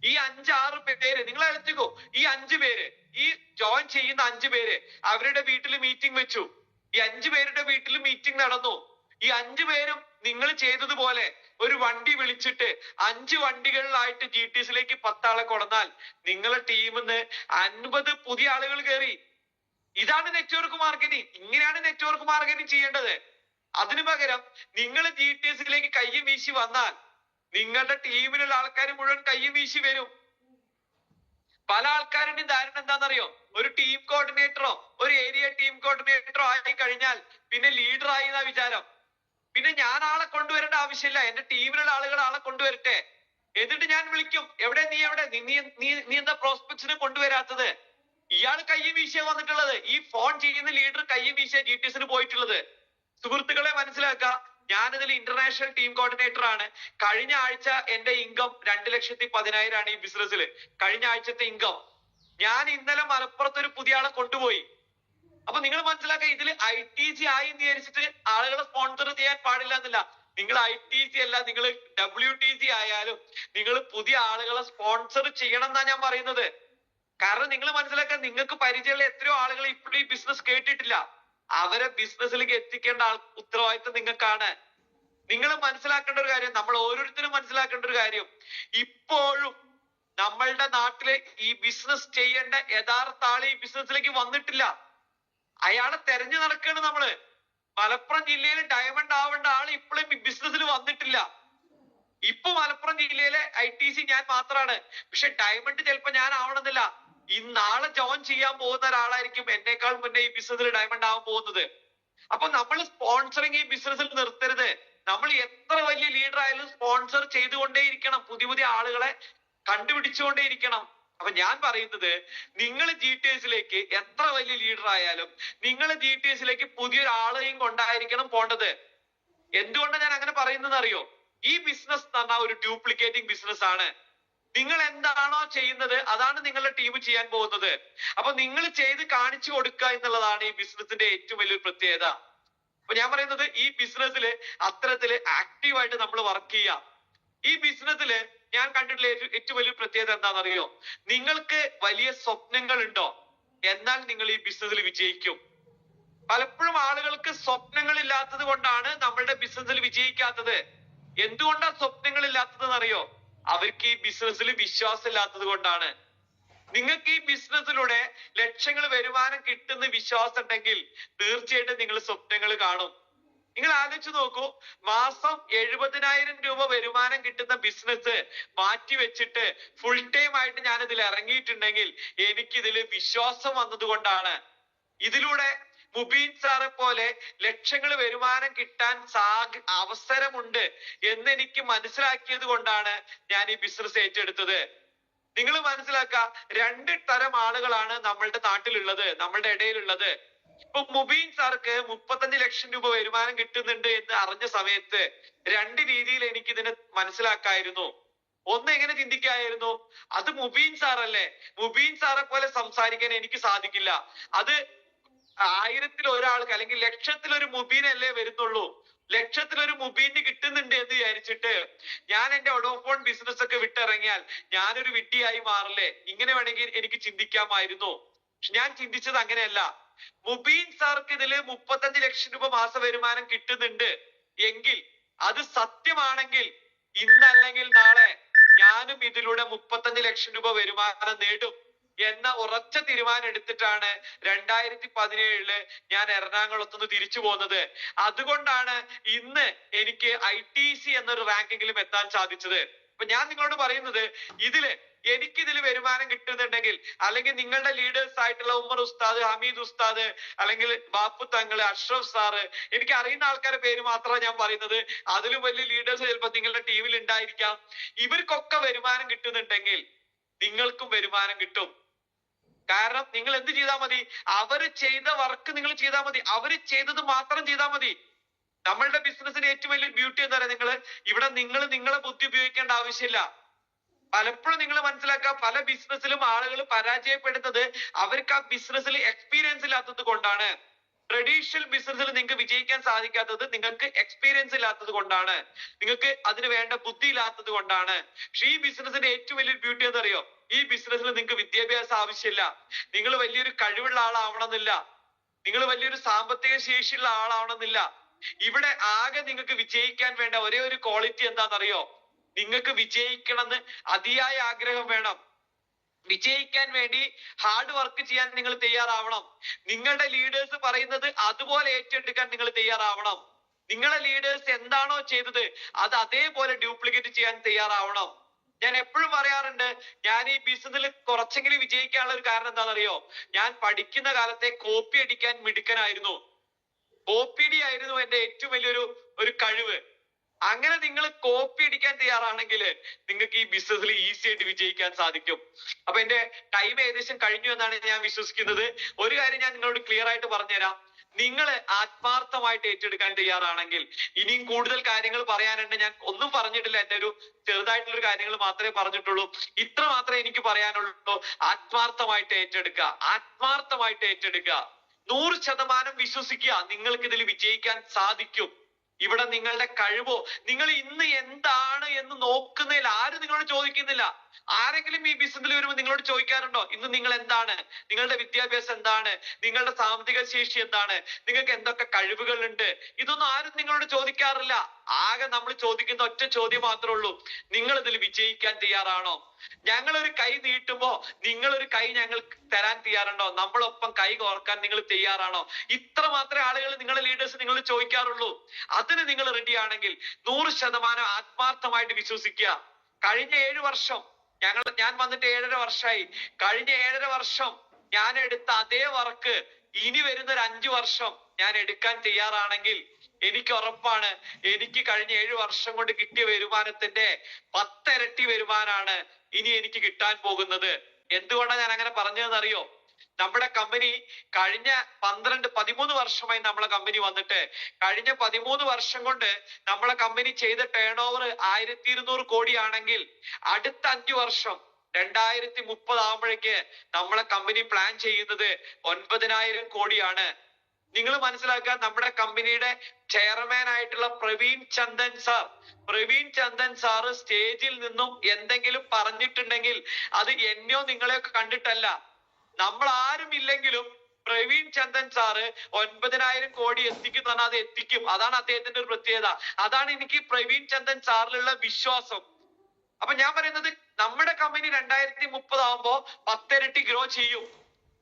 ഈ 5-6 പേര് നിങ്ങൾ അലച്ചിക്കോ, ഈ 5 പേര്, ഈ ജോയിൻ ചെയ്യുന്ന 5 പേര് അവരുടെ വീട്ടിൽ മീറ്റിംഗ് വെച്ചു. ഈ 5 പേരുടെ വീട്ടിൽ മീറ്റിംഗ് നടന്നു. ഈ 5 പേരും നിങ്ങൾ ചെയ്തതുപോലെ ഒരു വണ്ടി വിളിച്ചിട്ട് 5 വണ്ടികളിലായിട്ട് GTSലേക്ക് 10 ആളെ കൊടന്നാൽ നിങ്ങളെ ടീമിന്ന് 50 പുതിയ ആളുകൾ കയറി. ഇതാണ് നെറ്റ്വർക്ക് മാർക്കറ്റിംഗ്. ഇങ്ങനെയാണ് നെറ്റ്വർക്ക് മാർക്കറ്റിംഗ് ചെയ്യേണ്ടത്. അതിനു പകരം നിങ്ങൾ GTSലേക്ക് കയ്യും വീശി വന്നാൽ നിങ്ങളുടെ ടീമിലുള്ള ആൾക്കാർ മുഴുവൻ കയ്യും വീശി വരും. പല ആൾക്കാരുടെ ധാരണ എന്താണെന്നറിയോ? ഒരു ടീം കോർഡിനേറ്ററോ ഒരു ഏരിയ ടീം കോർഡിനേറ്ററോ ആയി കഴിഞ്ഞാൽ പിന്നെ ലീഡർ ആയി എന്നാ വിചാരം. പിന്നെ ഞാൻ ആളെ കൊണ്ടുവരേണ്ട ആവശ്യമില്ല, എന്റെ ടീമിലുള്ള ആളുകൾ ആളെ കൊണ്ടുവരട്ടെ. എന്നിട്ട് ഞാൻ വിളിക്കും, എവിടെ നീ എവിടെ നീ നീ നീ എന്താ പ്രോസ്പെക്ട്സിനെ കൊണ്ടുവരാത്തത്? ഇയാൾ കയ്യും വീശിയ വന്നിട്ടുള്ളത്. ഈ ഫോൺ ചെയ്യുന്ന ലീഡർ കയ്യും വീശിയ GTSന് പോയിട്ടുള്ളത്. സുഹൃത്തുക്കളെ മനസ്സിലാക്കുക, ഞാനിതിൽ ഇന്റർനാഷണൽ ടീം കോർഡിനേറ്റർ ആണ്. കഴിഞ്ഞ ആഴ്ച എന്റെ ഇൻകം 2,10,000 ആണ് ഈ ബിസിനസ്സിൽ. കഴിഞ്ഞ ആഴ്ചത്തെ ഇൻകം. ഞാൻ ഇന്നലെ മലപ്പുറത്ത് ഒരു പുതിയ ആളെ കൊണ്ടുപോയി. അപ്പൊ നിങ്ങൾ മനസ്സിലാക്കുക, ഇതിൽ ITC ആയി എന്ന് വിചാരിച്ചിട്ട് ആളുകളെ സ്പോൺസർ ചെയ്യാൻ പാടില്ല എന്നല്ല. നിങ്ങൾ ITC അല്ല, നിങ്ങൾ WTC ആയാലും നിങ്ങൾ പുതിയ ആളുകളെ സ്പോൺസർ ചെയ്യണം എന്നാ ഞാൻ പറയുന്നത്. കാരണം നിങ്ങൾ മനസ്സിലാക്കാൻ, നിങ്ങൾക്ക് പരിചയമുള്ള എത്രയോ ആളുകൾ ഇപ്പോഴും ഈ ബിസിനസ് കേട്ടിട്ടില്ല. അവരെ ബിസിനസ്സിലേക്ക് എത്തിക്കേണ്ട ഉത്തരവാദിത്വം നിങ്ങൾക്കാണ്. നിങ്ങൾ മനസ്സിലാക്കേണ്ട ഒരു കാര്യം, നമ്മൾ ഓരോരുത്തരും മനസ്സിലാക്കേണ്ട ഒരു കാര്യം, ഇപ്പോഴും നമ്മളുടെ നാട്ടിലെ ഈ ബിസിനസ് ചെയ്യേണ്ട യഥാർത്ഥ ആള് ഈ ബിസിനസ്സിലേക്ക് വന്നിട്ടില്ല. അയാളെ തെരഞ്ഞു നടക്കുകയാണ് നമ്മള്. മലപ്പുറം ജില്ലയിൽ ഡയമണ്ട് ആവേണ്ട ആള് ഇപ്പോഴും ഈ ബിസിനസ്സിൽ വന്നിട്ടില്ല. ഇപ്പൊ മലപ്പുറം ജില്ലയിലെ ITC ഞാൻ മാത്രമാണ്. പക്ഷെ ഡയമണ്ട് ചിലപ്പോ ഞാൻ ആവണമെന്നില്ല. ഈ നാളെ ജോയിൻ ചെയ്യാൻ പോകുന്ന ഒരാളായിരിക്കും എന്നേക്കാൾ മുന്നേ ഈ ബിസിനസ്സിൽ ഡയമണ്ട് ആവാൻ പോകുന്നത്. അപ്പൊ നമ്മൾ സ്പോൺസറിങ് ഈ ബിസിനസ്സിൽ നിർത്തരുത്. നമ്മൾ എത്ര വലിയ ലീഡർ ആയാലും സ്പോൺസർ ചെയ്തുകൊണ്ടേയിരിക്കണം, പുതിയ പുതിയ ആളുകളെ കണ്ടുപിടിച്ചുകൊണ്ടേയിരിക്കണം. അപ്പൊ ഞാൻ പറയുന്നത്, നിങ്ങൾ GTSലേക്ക് എത്ര വലിയ ലീഡർ ആയാലും നിങ്ങൾ GTSലേക്ക് പുതിയൊരാളെയും കൊണ്ടായിരിക്കണം പോണ്ടത്. എന്തുകൊണ്ടാണ് ഞാൻ അങ്ങനെ പറയുന്നത് അറിയോ? ഈ ബിസിനസ് എന്ന് പറഞ്ഞാൽ ഒരു ഡ്യൂപ്ലിക്കേറ്റിംഗ് ബിസിനസ് ആണ്. നിങ്ങൾ എന്താണോ ചെയ്യുന്നത് അതാണ് നിങ്ങളുടെ ടീം ചെയ്യാൻ പോകുന്നത്. അപ്പൊ നിങ്ങൾ ചെയ്ത് കാണിച്ചു കൊടുക്കുക എന്നുള്ളതാണ് ഈ ബിസിനസിന്റെ ഏറ്റവും വലിയൊരു പ്രത്യേകത. അപ്പൊ ഞാൻ പറയുന്നത്, ഈ ബിസിനസ്സിൽ അത്തരത്തില് ആക്റ്റീവായിട്ട് നമ്മൾ വർക്ക് ചെയ്യാം. ഈ ബിസിനസ്സിൽ ഞാൻ കണ്ടിട്ടുള്ള ഏറ്റവും വലിയ പ്രത്യേകത എന്താണെന്നറിയോ? നിങ്ങൾക്ക് വലിയ സ്വപ്നങ്ങൾ ഉണ്ടോ, എന്നാൽ നിങ്ങൾ ഈ ബിസിനസ്സിൽ വിജയിക്കും. പലപ്പോഴും ആളുകൾക്ക് സ്വപ്നങ്ങൾ ഇല്ലാത്തത് കൊണ്ടാണ് നമ്മളുടെ ബിസിനസ്സിൽ വിജയിക്കാത്തത്. എന്തുകൊണ്ടാണ് സ്വപ്നങ്ങൾ ഇല്ലാത്തത് അറിയോ? അവർക്ക് ഈ ബിസിനസ്സിൽ വിശ്വാസം ഇല്ലാത്തത് കൊണ്ടാണ്. നിങ്ങൾക്ക് ഈ ബിസിനസ്സിലൂടെ ലക്ഷങ്ങൾ വരുമാനം കിട്ടുന്ന വിശ്വാസം ഉണ്ടെങ്കിൽ തീർച്ചയായിട്ടും നിങ്ങൾ സ്വപ്നങ്ങൾ കാണും. നിങ്ങൾ ആലോചിച്ച് നോക്കൂ, മാസം 70,000 രൂപ വരുമാനം കിട്ടുന്ന ബിസിനസ് മാറ്റി വെച്ചിട്ട് ഫുൾ ടൈം ആയിട്ട് ഞാൻ ഇതിൽ ഇറങ്ങിയിട്ടുണ്ടെങ്കിൽ എനിക്കിതിൽ വിശ്വാസം വന്നത് കൊണ്ടാണ്. ഇതിലൂടെ മുബീൻ സാറെ പോലെ ലക്ഷങ്ങൾ വരുമാനം കിട്ടാൻ അവസരമുണ്ട് എന്ന് എനിക്ക് മനസ്സിലാക്കിയത് കൊണ്ടാണ് ഞാൻ ഈ ബിസിനസ് ഏറ്റെടുത്തത്. നിങ്ങൾ മനസ്സിലാക്കുക, 2 തരം ആളുകളാണ് നമ്മളുടെ നാട്ടിലുള്ളത്, നമ്മളുടെ ഇടയിലുള്ളത്. ഇപ്പൊ മുബീൻ സാർക്ക് 35 ലക്ഷം രൂപ വരുമാനം കിട്ടുന്നുണ്ട് എന്ന് അറിഞ്ഞ സമയത്ത് 2 രീതിയിൽ എനിക്ക് ഇതിനെ മനസ്സിലാക്കായിരുന്നു. ഒന്ന്, എങ്ങനെ ചിന്തിക്കായിരുന്നു, അത് മുബീൻ സാറല്ലേ, മുബീൻ സാറെ പോലെ സംസാരിക്കാൻ എനിക്ക് സാധിക്കില്ല. അത് 1000-ൽ ഒരാൾക്ക് അല്ലെങ്കിൽ 1,00,000-ൽ ഒരു മുബീനല്ലേ വരുന്നുള്ളൂ. 1,00,000-ൽ ഒരു മുബീന് കിട്ടുന്നുണ്ട് എന്ന് വിചാരിച്ചിട്ട് ഞാൻ എന്റെ ഒഡോഫോൺ ബിസിനസ് ഒക്കെ വിട്ടിറങ്ങിയാൽ ഞാനൊരു വിഡ്ഢിയായി മാറില്ലേ? ഇങ്ങനെ വേണമെങ്കിൽ എനിക്ക് ചിന്തിക്കാമായിരുന്നു. പക്ഷെ ഞാൻ ചിന്തിച്ചത് അങ്ങനെയല്ല. മുബീൻ സാർക്ക് ഇതില് 35 ലക്ഷം രൂപ മാസ വരുമാനം കിട്ടുന്നുണ്ട് എങ്കിൽ, അത് സത്യമാണെങ്കിൽ ഇന്നല്ലെങ്കിൽ നാളെ ഞാനും ഇതിലൂടെ 35 ലക്ഷം രൂപ വരുമാനം നേടും എന്ന ഉറച്ച തീരുമാനം എടുത്തിട്ടാണ് 2017 ഞാൻ എറണാകുളത്തുനിന്ന് തിരിച്ചു പോകുന്നത്. അതുകൊണ്ടാണ് ഇന്ന് എനിക്ക് ITC എന്നൊരു റാങ്കിങ്ങിലും എത്താൻ സാധിച്ചത്. അപ്പൊ ഞാൻ നിങ്ങളോട് പറയുന്നത്, എനിക്കിതിൽ വരുമാനം കിട്ടുന്നുണ്ടെങ്കിൽ, അല്ലെങ്കിൽ നിങ്ങളുടെ ലീഡേഴ്സ് ആയിട്ടുള്ള ഉമർ ഉസ്താദ്, ഹമീദ് ഉസ്താദ്, അല്ലെങ്കിൽ ബാപ്പു തങ്ങള്, അഷ്റഫ് സാറ്, എനിക്ക് അറിയുന്ന ആൾക്കാരുടെ പേര് മാത്രമാണ് ഞാൻ പറയുന്നത്. അതിലും വലിയ ലീഡേഴ്സ് ചിലപ്പോൾ നിങ്ങളുടെ ടീമിൽ ഉണ്ടായിരിക്കാം. ഇവർക്കൊക്കെ വരുമാനം കിട്ടുന്നുണ്ടെങ്കിൽ നിങ്ങൾക്കും വരുമാനം കിട്ടും. കാരണം നിങ്ങൾ എന്ത് ചെയ്താൽ മതി? അവര് ചെയ്ത വർക്ക് നിങ്ങൾ ചെയ്താൽ മതി. അവര് ചെയ്തത് മാത്രം ചെയ്താൽ മതി. നമ്മളുടെ ബിസിനസിന് ഏറ്റവും വലിയ ബ്യൂട്ടി എന്താ പറയുക, ഇവിടെ നിങ്ങൾ നിങ്ങളെ ബുദ്ധി ഉപയോഗിക്കേണ്ട ആവശ്യമില്ല. പലപ്പോഴും നിങ്ങൾ മനസ്സിലാക്കുക, പല ബിസിനസ്സിലും ആളുകൾ പരാജയപ്പെടുന്നത് അവർക്ക് ആ ബിസിനസ്സിൽ എക്സ്പീരിയൻസ് ഇല്ലാത്തത് കൊണ്ടാണ്. ട്രഡീഷണൽ ബിസിനസ്സിൽ നിങ്ങൾക്ക് വിജയിക്കാൻ സാധിക്കാത്തത് നിങ്ങൾക്ക് എക്സ്പീരിയൻസ് ഇല്ലാത്തത് കൊണ്ടാണ്, നിങ്ങൾക്ക് അതിന് വേണ്ട ബുദ്ധി ഇല്ലാത്തത് കൊണ്ടാണ്. പക്ഷെ ഈ ബിസിനസിന്റെ ഏറ്റവും വലിയൊരു ബ്യൂട്ടി എന്താ അറിയോ? ഈ ബിസിനസ്സിൽ നിങ്ങൾക്ക് വിദ്യാഭ്യാസം ആവശ്യമില്ല, നിങ്ങൾ വലിയൊരു കഴിവുള്ള ആളാവണമെന്നില്ല, നിങ്ങൾ വലിയൊരു സാമ്പത്തിക ശേഷിയുള്ള ആളാവണമെന്നില്ല. ഇവിടെ ആകെ നിങ്ങൾക്ക് വിജയിക്കാൻ വേണ്ട ഒരേ ഒരു ക്വാളിറ്റി എന്താണെന്നറിയോ? നിങ്ങൾക്ക് വിജയിക്കണമെന്ന് അതിയായ ആഗ്രഹം വേണം. വിജയിക്കാൻ വേണ്ടി ഹാർഡ് വർക്ക് ചെയ്യാൻ നിങ്ങൾ തയ്യാറാവണം. നിങ്ങളുടെ ലീഡേഴ്സ് പറയുന്നത് അതുപോലെ ഏറ്റെടുക്കാൻ നിങ്ങൾ തയ്യാറാവണം. നിങ്ങളെ ലീഡേഴ്സ് എന്താണോ ചെയ്തത് അത് അതേപോലെ ഡ്യൂപ്ലിക്കേറ്റ് ചെയ്യാൻ തയ്യാറാവണം. ഞാൻ എപ്പോഴും പറയാറുണ്ട്, ഞാൻ ഈ ബിസിനസ്സിൽ കുറച്ചെങ്കിലും വിജയിക്കാനുള്ള ഒരു കാരണം എന്താണെന്നറിയോ? ഞാൻ പഠിക്കുന്ന കാലത്തെ കോപ്പി അടിക്കാൻ മിടുക്കനായിരുന്നു. OPD ആയിരുന്നു എന്റെ ഏറ്റവും വലിയൊരു കഴിവ്. അങ്ങനെ നിങ്ങൾ കോപ്പി അടിക്കാൻ തയ്യാറാണെങ്കിൽ നിങ്ങൾക്ക് ഈ ബിസിനസ്സിൽ ഈസി ആയിട്ട് വിജയിക്കാൻ സാധിക്കും. അപ്പൊ എന്റെ ടൈം ഏകദേശം കഴിഞ്ഞു എന്നാണ് ഞാൻ വിശ്വസിക്കുന്നത്. ഒരു കാര്യം ഞാൻ നിങ്ങളോട് ക്ലിയർ ആയിട്ട് പറഞ്ഞുതരാം. നിങ്ങൾ ആത്മാർത്ഥമായിട്ട് ഏറ്റെടുക്കാൻ തയ്യാറാണെങ്കിൽ, ഇനിയും കൂടുതൽ കാര്യങ്ങൾ പറയാനുണ്ട്. ഞാൻ ഒന്നും പറഞ്ഞിട്ടില്ല, എന്റെ ഒരു ചെറുതായിട്ടുള്ള കാര്യങ്ങൾ മാത്രമേ പറഞ്ഞിട്ടുള്ളൂ. ഇത്ര മാത്രമേ എനിക്ക് പറയാനുള്ളൂ. ആത്മാർത്ഥമായിട്ട് ഏറ്റെടുക്കുക, ആത്മാർത്ഥമായിട്ട് ഏറ്റെടുക്കുക. 100% വിശ്വസിക്കുക, നിങ്ങൾക്ക് ഇതിൽ വിജയിക്കാൻ സാധിക്കും. ഇവിടെ നിങ്ങളുടെ കഴിവോ, നിങ്ങൾ ഇന്ന് എന്താണ് എന്ന് നോക്കുന്നതിൽ ആരും നിങ്ങളോട് ചോദിക്കുന്നില്ല. ആരെങ്കിലും ഈ ബിസിനസ്സിൽ വരുമ്പോൾ നിങ്ങളോട് ചോദിക്കാറുണ്ടോ ഇന്ന് നിങ്ങൾ എന്താണ്, നിങ്ങളുടെ വിദ്യാഭ്യാസം എന്താണ്, നിങ്ങളുടെ സാമ്പത്തിക ശേഷി എന്താണ്, നിങ്ങൾക്ക് എന്തൊക്കെ കഴിവുകൾ ഉണ്ട്? ഇതൊന്നും ആരും നിങ്ങളോട് ചോദിക്കാറില്ല. ആകെ നമ്മൾ ചോദിക്കുന്ന ഒറ്റ ചോദ്യം മാത്രമേ ഉള്ളൂ, നിങ്ങൾ ഇതിൽ വിജയിക്കാൻ തയ്യാറാണോ? ഞങ്ങൾ ഒരു കൈ നീട്ടുമ്പോ നിങ്ങൾ ഒരു കൈ ഞങ്ങൾക്ക് തരാൻ തയ്യാറുണ്ടോ? നമ്മളൊപ്പം കൈ കോർക്കാൻ നിങ്ങൾ തയ്യാറാണോ? ഇത്ര മാത്രമേ ആളുകൾ, നിങ്ങളുടെ ലീഡേഴ്സ് നിങ്ങൾ ചോദിക്കാറുള്ളൂ. അതിന് നിങ്ങൾ റെഡി ആണെങ്കിൽ 100% ആത്മാർത്ഥമായിട്ട് വിശ്വസിക്കുക. കഴിഞ്ഞ 7 വർഷം ഞാൻ വന്നിട്ട് 7.5 വർഷമായി. കഴിഞ്ഞ 7.5 വർഷം ഞാൻ എടുത്ത അതേ വർക്ക് ഇനി വരുന്ന ഒരു 5 വർഷം ഞാൻ എടുക്കാൻ തയ്യാറാണെങ്കിൽ എനിക്ക് ഉറപ്പാണ്, എനിക്ക് കഴിഞ്ഞ 7 വർഷം കൊണ്ട് കിട്ടിയ വരുമാനത്തിന്റെ 10 ഇരട്ടി വരുമാനാണ് ഇനി എനിക്ക് കിട്ടാൻ പോകുന്നത്. എന്തുകൊണ്ടാണ് ഞാൻ അങ്ങനെ പറഞ്ഞതെന്നറിയോ? നമ്മുടെ കമ്പനി കഴിഞ്ഞ 13 വർഷമായി നമ്മളെ കമ്പനി വന്നിട്ട്, കഴിഞ്ഞ 13 വർഷം കൊണ്ട് നമ്മളെ കമ്പനി ചെയ്ത ടേൺ ഓവർ 1200 കോടിയാണെങ്കിൽ അടുത്ത 5 വർഷം 2030 ആകുമ്പോഴേക്ക് നമ്മളെ കമ്പനി പ്ലാൻ ചെയ്യുന്നത് 9000 കോടിയാണ്. നിങ്ങൾ മനസ്സിലാക്കുക, നമ്മുടെ കമ്പനിയുടെ ചെയർമാൻ ആയിട്ടുള്ള പ്രവീൺ ചന്ദൻ സാറ് സ്റ്റേജിൽ നിന്നും എന്തെങ്കിലും പറഞ്ഞിട്ടുണ്ടെങ്കിൽ അത് എന്നെയോ നിങ്ങളെയോ കണ്ടിട്ടല്ല. നമ്മൾ ആരും ഇല്ലെങ്കിലും പ്രവീൺ ചന്ദൻ സാറ് 9000 കോടി എത്തിക്കും പറഞ്ഞാൽ അത് എത്തിക്കും. അതാണ് അദ്ദേഹത്തിന്റെ ഒരു പ്രത്യേകത. അതാണ് എനിക്ക് പ്രവീൺ ചന്ദൻ സാറിലുള്ള വിശ്വാസം. അപ്പൊ ഞാൻ പറയുന്നത്, നമ്മുടെ കമ്പനി 2030 ആകുമ്പോ 10 ഇരട്ടി ഗ്രോ ചെയ്യും.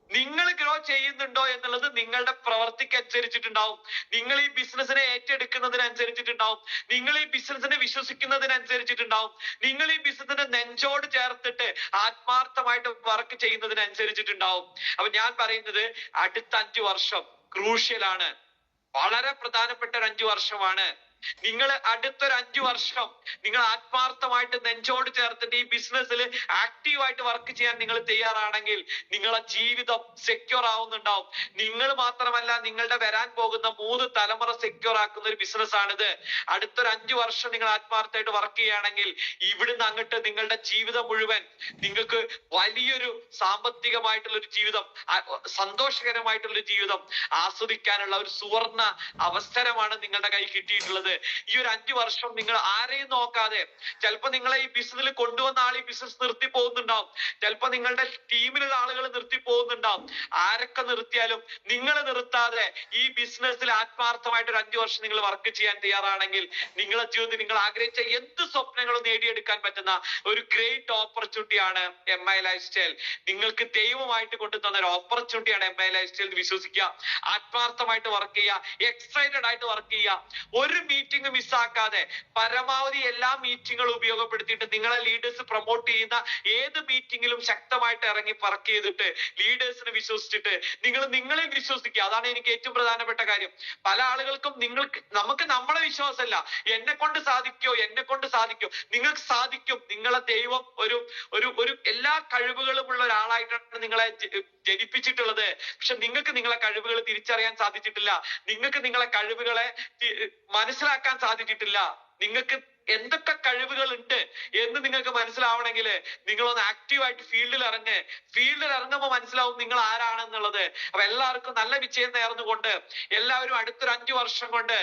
നിങ്ങൾ ഗ്രോ ചെയ്യുന്നുണ്ടോ എന്നുള്ളത് നിങ്ങളുടെ പ്രവർത്തിക്ക് അനുസരിച്ചിട്ടുണ്ടാവും. നിങ്ങൾ ഈ ബിസിനസ്സിനെ ഏറ്റെടുക്കുന്നതിനനുസരിച്ചിട്ടുണ്ടാവും. നിങ്ങൾ ഈ ബിസിനസ്സിനെ വിശ്വസിക്കുന്നതിനനുസരിച്ചിട്ടുണ്ടാവും. നിങ്ങൾ ഈ ബിസിനസ്സിനെ നെഞ്ചോട് ചേർത്തിട്ട് ആത്മാർത്ഥമായിട്ട് വർക്ക് ചെയ്യുന്നതിനനുസരിച്ചിട്ടുണ്ടാവും. അപ്പൊ ഞാൻ പറയുന്നത്, അടുത്ത 5 വർഷം ക്രൂഷ്യൽ ആണ്, വളരെ പ്രധാനപ്പെട്ട ഒരു 5 വർഷമാണ്. നിങ്ങൾ അടുത്തൊരു 5 വർഷം നിങ്ങൾ ആത്മാർത്ഥമായിട്ട് നെഞ്ചോട് ചേർത്തിട്ട് ഈ ബിസിനസ്സിൽ ആക്റ്റീവായിട്ട് വർക്ക് ചെയ്യാൻ നിങ്ങൾ തയ്യാറാണെങ്കിൽ നിങ്ങളെ ജീവിതം സെക്യൂർ ആവുന്നുണ്ടാവും. നിങ്ങൾ മാത്രമല്ല, നിങ്ങളുടെ വരാൻ പോകുന്ന 3 തലമുറ സെക്യൂർ ആക്കുന്ന ഒരു ബിസിനസ് ആണിത്. അടുത്തൊരു 5 വർഷം നിങ്ങൾ ആത്മാർത്ഥമായിട്ട് വർക്ക് ചെയ്യുകയാണെങ്കിൽ ഇവിടുന്ന് അങ്ങോട്ട് നിങ്ങളുടെ ജീവിതം മുഴുവൻ നിങ്ങൾക്ക് വലിയൊരു സാമ്പത്തികമായിട്ടുള്ള ഒരു ജീവിതം, സന്തോഷകരമായിട്ടുള്ള ഒരു ജീവിതം ആസ്വദിക്കാനുള്ള ഒരു സുവർണ അവസരമാണ് നിങ്ങളുടെ കൈ കിട്ടിയിട്ടുള്ളത്. ഈ ഒരു 5 വർഷം നിങ്ങൾ ആരെയും നോക്കാതെ, ചിലപ്പോ നിങ്ങളെ ഈ ബിസിനസ്സിൽ കൊണ്ടുവന്ന ആൾ ഈ ബിസിനസ് നിർത്തി പോകുന്നുണ്ടാവും, ചിലപ്പോ നിങ്ങളുടെ ടീമിലുള്ള ആളുകൾ നിർത്തി പോകുന്നുണ്ടാവും. ആരൊക്കെ നിർത്തിയാലും നിങ്ങൾ നിർത്താതെ ഈ ബിസിനസ്സിൽ ആത്മാർത്ഥമായിട്ട് ഒരു 5 വർഷം നിങ്ങൾ വർക്ക് ചെയ്യാൻ തയ്യാറാണെങ്കിൽ നിങ്ങളുടെ ജീവിതത്തിൽ നിങ്ങൾ ആഗ്രഹിച്ച എന്ത് സ്വപ്നങ്ങളും നേടിയെടുക്കാൻ പറ്റുന്ന ഒരു ഗ്രേറ്റ് ഓപ്പർച്യൂണിറ്റി ആണ് MI ലൈഫ് സ്റ്റൈൽ. നിങ്ങൾക്ക് ദൈവമായിട്ട് കൊണ്ടുതന്ന ഒരു ഓപ്പർച്യൂണിറ്റിയാണ് MI ലൈഫ് സ്റ്റൈൽ. വിശ്വസിക്കുക, ആത്മാർത്ഥമായിട്ട് വർക്ക് ചെയ്യുക, എക്സൈറ്റഡ് ആയിട്ട് വർക്ക് ചെയ്യുക. ഒരു മീറ്റിംഗ് മിസ്സാക്കാതെ പരമാവധി എല്ലാ മീറ്റിങ്ങുകളും ഉപയോഗപ്പെടുത്തിയിട്ട് നിങ്ങളെ ലീഡേഴ്സ് പ്രൊമോട്ട് ചെയ്യുന്ന ഏത് മീറ്റിംഗിലും ശക്തമായിട്ട് ഇറങ്ങി വർക്ക് ചെയ്തിട്ട് ലീഡേഴ്സിനെ വിശ്വസിച്ചിട്ട് നിങ്ങളെ വിശ്വസിക്കുക. അതാണ് എനിക്ക് ഏറ്റവും പ്രധാനപ്പെട്ട കാര്യം. പല ആളുകൾക്കും നമുക്ക് നമ്മളെ വിശ്വാസമല്ല, എന്നെ കൊണ്ട് സാധിക്കോ, നിങ്ങൾക്ക് സാധിക്കും. നിങ്ങളെ ദൈവം ഒരു എല്ലാ കഴിവുകളും ഉള്ള ഒരാളായിട്ടാണ് നിങ്ങളെ ജനിപ്പിച്ചിട്ടുള്ളത്. പക്ഷെ നിങ്ങൾക്ക് നിങ്ങളെ കഴിവുകൾ തിരിച്ചറിയാൻ സാധിച്ചിട്ടില്ല. നിങ്ങൾക്ക് നിങ്ങളെ കഴിവുകളെ മനസ്സിലാക്കാൻ സാധിച്ചിട്ടില്ല. നിങ്ങൾക്ക് എന്തൊക്കെ കഴിവുകൾ ഉണ്ട് എന്ന് നിങ്ങൾക്ക് മനസ്സിലാവണമെങ്കിൽ നിങ്ങളൊന്ന് ആക്റ്റീവായിട്ട് ഫീൽഡിൽ ഇറങ്ങുമ്പോൾ മനസ്സിലാവും നിങ്ങൾ ആരാണെന്നുള്ളത്. അപ്പൊ എല്ലാവർക്കും നല്ല വിജയം നേർന്നുകൊണ്ട് എല്ലാവരും അടുത്തൊരു 5 വർഷം കൊണ്ട്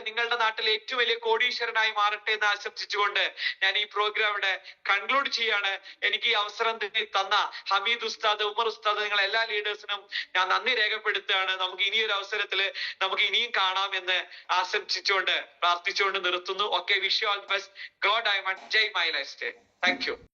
നിങ്ങളുടെ നാട്ടിലെ ഏറ്റവും വലിയ കോടീശ്വരനായി മാറട്ടെ എന്ന് ആശംസിച്ചുകൊണ്ട് ഞാൻ ഈ പ്രോഗ്രാം ഇവിടെ കൺക്ലൂഡ് ചെയ്യാണ്. എനിക്ക് ഈ അവസരം തന്ന ഹമീദ് ഉസ്താദ്, ഉമർ ഉസ്താദ്, നിങ്ങൾ എല്ലാ ലീഡേഴ്സിനും ഞാൻ നന്ദി രേഖപ്പെടുത്തുകയാണ്. നമുക്ക് ഇനിയൊരു അവസരത്തിൽ നമുക്ക് ഇനിയും കാണാം എന്ന് ആശംസിച്ചുകൊണ്ട് പ്രാർത്ഥിച്ചുകൊണ്ട് നിർത്തുന്നു. Okay, wish you all the best. God, I want Jai My Lifestyle. Thank you.